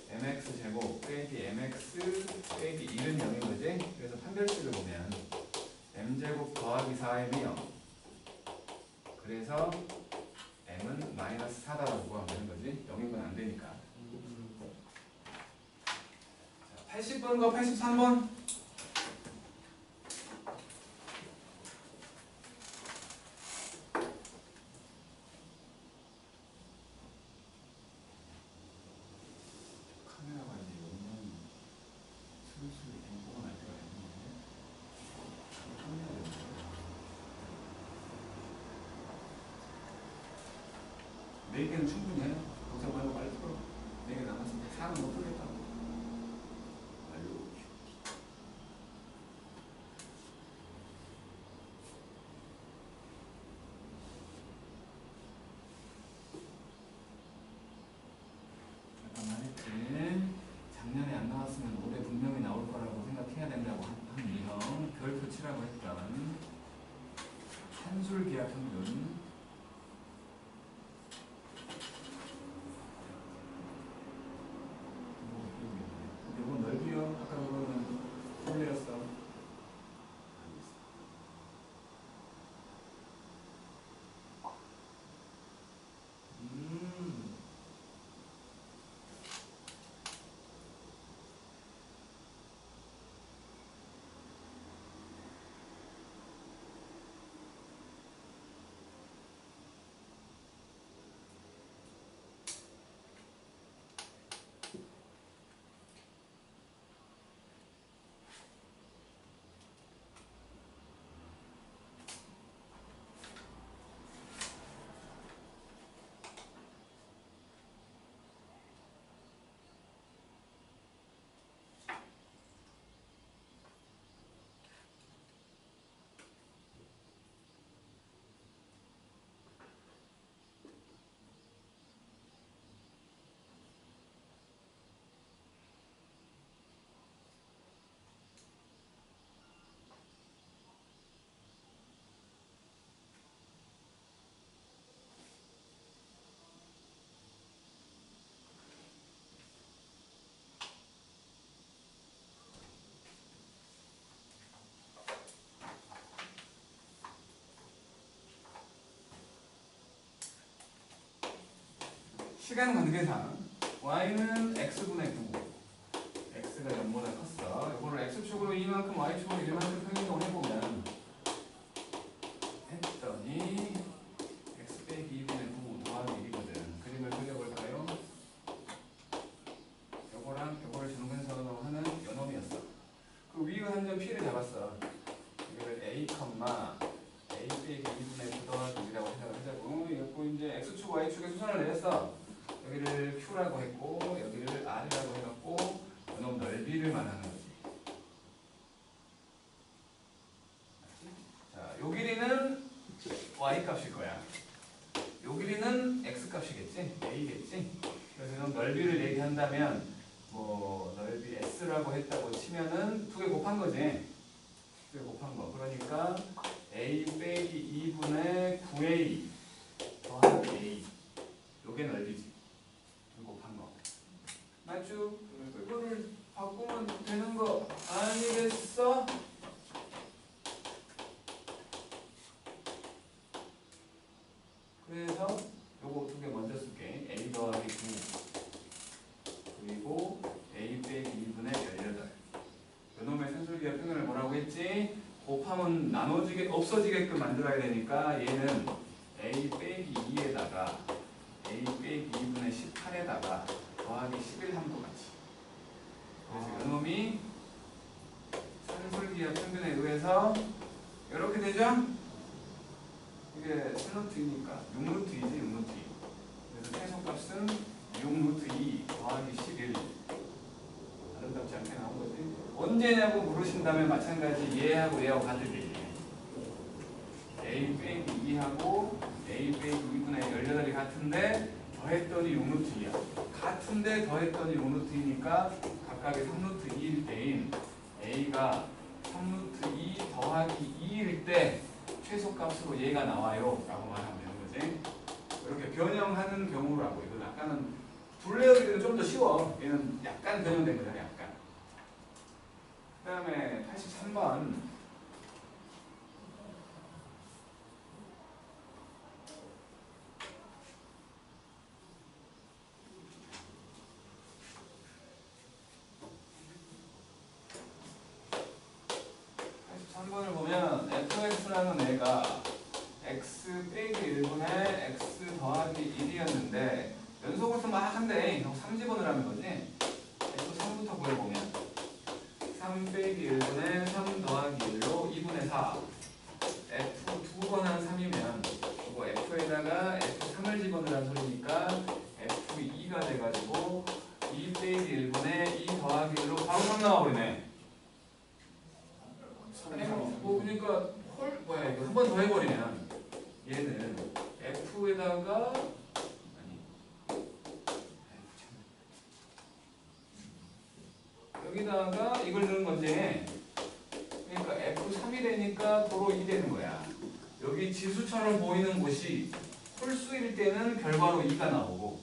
mx 제곱 빼기 mx 빼기 1은 0인 거지. 그래서 판별식을 보면 m제곱 더하기 4m이 0. 그래서 m은 마이너스 4다라고 구하면 되는 거지. 0인 건 안 되니까. 자, 80번과 83번. 카메라가 이제 용량이 슬슬 갱포가 날 때가 됐는데 좀 해야 되는데. 4개는 충분히 해. 걱정 말고 빨리 풀어. 4개 남았으니까 4는 못 풀겠다고. 알로 잠깐만 했지. 작년에 안 나왔으면 올해 분명히 나올 거라고 생각해야 된다고 한 이형 별표 치라고 했던 산술기하 평균. 근데 이건 넓이요. 아까 그거는 틀렸어. 시간 관계상 y는 x분의 9, x가 0보다 컸어. 이거를 x축으로 이만큼, y축으로 이만큼 평행이동을 해보면 했더니 x 빼기 2분의 9 더하기 1이거든. 그림을 그려볼까요? 요거랑 요거를 정근선으로 하는 요놈이었어. 그 위의 한 점 p를 잡았어. 이거를 a, a 빼기 2분의 9 더하기 1이라고 생각을 하자고. 이거 이제 x축, y축의 수선을 내렸어. 여기를 Q라고 했고 여기를 R이라고 해갖고 요놈 넓이를 말하는 거지. 자, 요 길이는 Y 값일 거야. 요 길이는 X 값이겠지? A겠지? 그래서 요놈 넓이를 얘기한다면 뭐 넓이 S라고 했다고 치면은 두 개 곱한 거지. 두 개 곱한 거. 그러니까 A 빼기 2분의 9A 더하기 A. 요게 넓이지. 맞죠? 이거를 바꾸면 되는 거 아니겠어? 그래서 요거 두 개 먼저 쓸게. a 더하기 9 그리고 a 빼기 2분의 18. 요놈의 산술기하 평균을 뭐라고 했지? 곱하면 나눠지게 없어지게끔 만들어야 되니까 얘는 a 빼기 2에다가 a 빼기 2분의 18에다가 더하기 11 함수 같이. 그래서 요놈이 산술기하 평균에 의해서 이렇게 되죠? 이게 세노트이니까 6루트 2지 6루트 2. 그래서 최소값은 6루트 2 더하기 11. 아름답지 않게 나온 거지. 언제냐고 물으신다면 마찬가지 얘하고 얘하고 같을게. a 빼기 2하고 a 빼기 2분의 18이 같은데 더했더니 6루트 2야. 같은데 더했더니 6루트 2니까 각각의 3루트 2일 때인 a가 3루트 2 더하기 2일 때 최소값으로 얘가 나와요 라고 말하면 되는 거지. 이렇게 변형하는 경우라고. 이건 약간은 둘레어기는 좀 더 쉬워. 얘는 약간 변형된 거잖아. 약간. 그 다음에 83번. 을 보면 fx라는 애가 x 빼기 1분의 x 더하기 1이었는데 연속으로 막 한대. 3 집어넣으라는 거지. f3부터 구해보면 3 빼기 1분의 3 더하기 1로 2분의 4 f 두 번 한 3이면 이거 f에다가 f3을 집어넣으라는 소리니까 f2가 돼가지고 2 빼기 1분의 2 더하기 1로 바로 3 나와버리네. 아니 뭐 그러니까 헐 뭐야 이거 한 번 더 해버리면 얘는 f에다가 아니 여기다가 이걸 넣은 건지 그러니까 f3이 되니까 도로 2 되는 거야. 여기 지수처럼 보이는 곳이 홀수일 때는 결과로 2가 나오고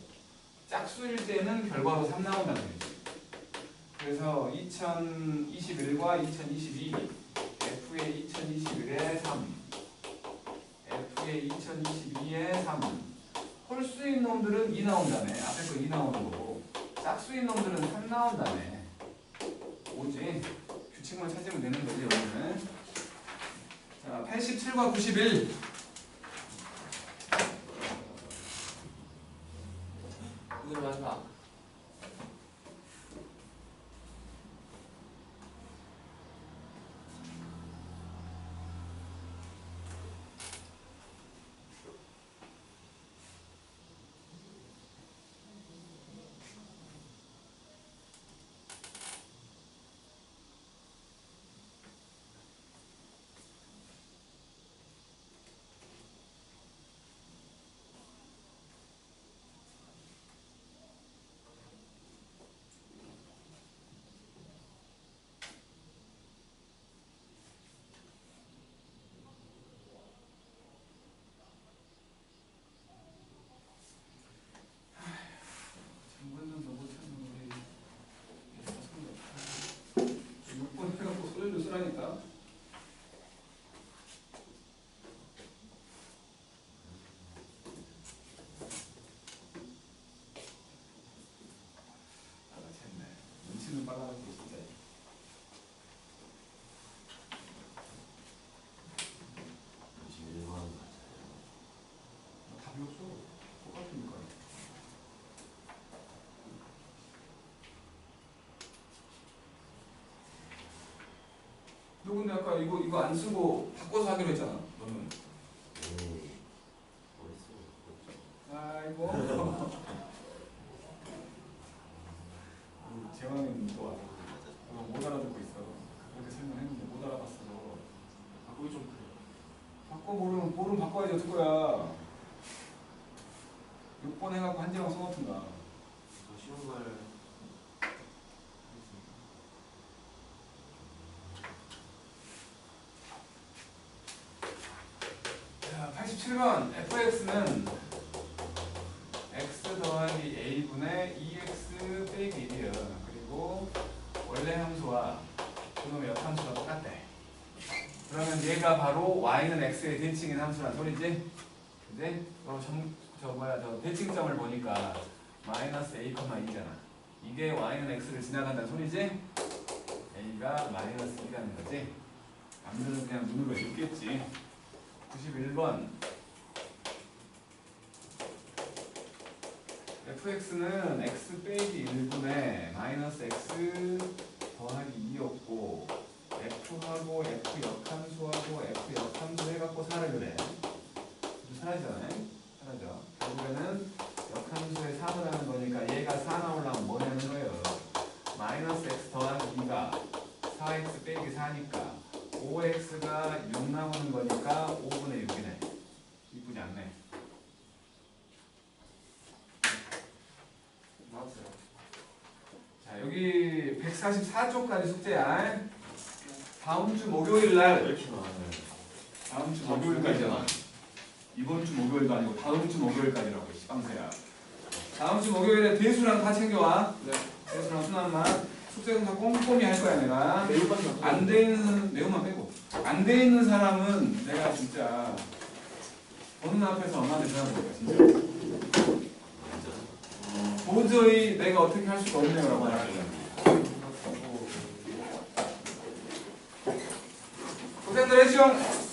짝수일 때는 결과로 3 나온다는 거지. 그래서 2021과 2022 F의 2021에 3 F의 2022에 3 홀수인 놈들은 2 나온다네. 앞에 거 2 나오는 거고 짝수인 놈들은 3 나온다네. 뭐지? 규칙만 찾으면 되는 거지 여기는. 자 87과 91 오늘 마지막. 장관님 너무 참 우리 6번 해갖고 소리를 쓰라니까. 알아챘네. 눈치는 빨라가지고 진짜. 지금 1번 맞아요. 답이 없어. 똑같으니까. 너 근데 아까 이거 안 쓰고 바꿔서 하기로 했잖아. 너는. 아이고. 재왕이는 또 와. 못 알아듣고 있어. 그렇게 설명했는데 못 알아봤어. 바꾸기 좀 그래요. 바꿔 모르면 바꿔야지 어떡 거야. 6번 해갖고 한 제만 써놓든가. 더 쉬운 걸 하겠습니다. 자, 87번 fx는 x 더하기 a분의 2x 빼기 1이야. 그리고 원래 함수와 그놈의 역함수가 똑같대. 그러면 얘가 바로 y는 x의 대칭인 함수란 소리지? 근데 저 대칭점을 보니까 마이너스 a, 2잖아. 이게 y는 x를 지나간다는 소리지? a가 마이너스 2라는 거지? 남들은 그냥 눈으로 읽겠지. 91번 fx는 x 빼기 1분의 마이너스 x 더하기 2였고 f하고 f 역함수하고 f 역함수 해갖고 4를 그래. 사라지잖아요. 사라져. 결국에는 역함수에 3을 하는 거니까 얘가 4 나오려면 뭐냐는 거예요. 마이너스 x 더하기 2가 4x 빼기 4니까 5x가 6 나오는 거니까 5분의 6이네. 이쁘지 않네. 나왔어요. 자, 여기 144쪽까지 숙제야. 다음 주 목요일 날, 왜 이렇게 많아요? 다음 주 목요일까지잖아. 이번 주 목요일도 아니고 다음 주 목요일까지라고 시방새야. 다음 주 목요일에 대수랑 다 챙겨와. 네. 대수랑 순환만 숙제는 다 꼼꼼히 할 거야 내가. 매우만 안 돼 있는 내용만 빼고 안 돼 있는 사람은 내가 진짜 보는 앞에서 엄마한테 전화 줄 거야 진짜. 도저히 내가 어떻게 할 수가 없네요라고 말할 거야. 고생들 했죠?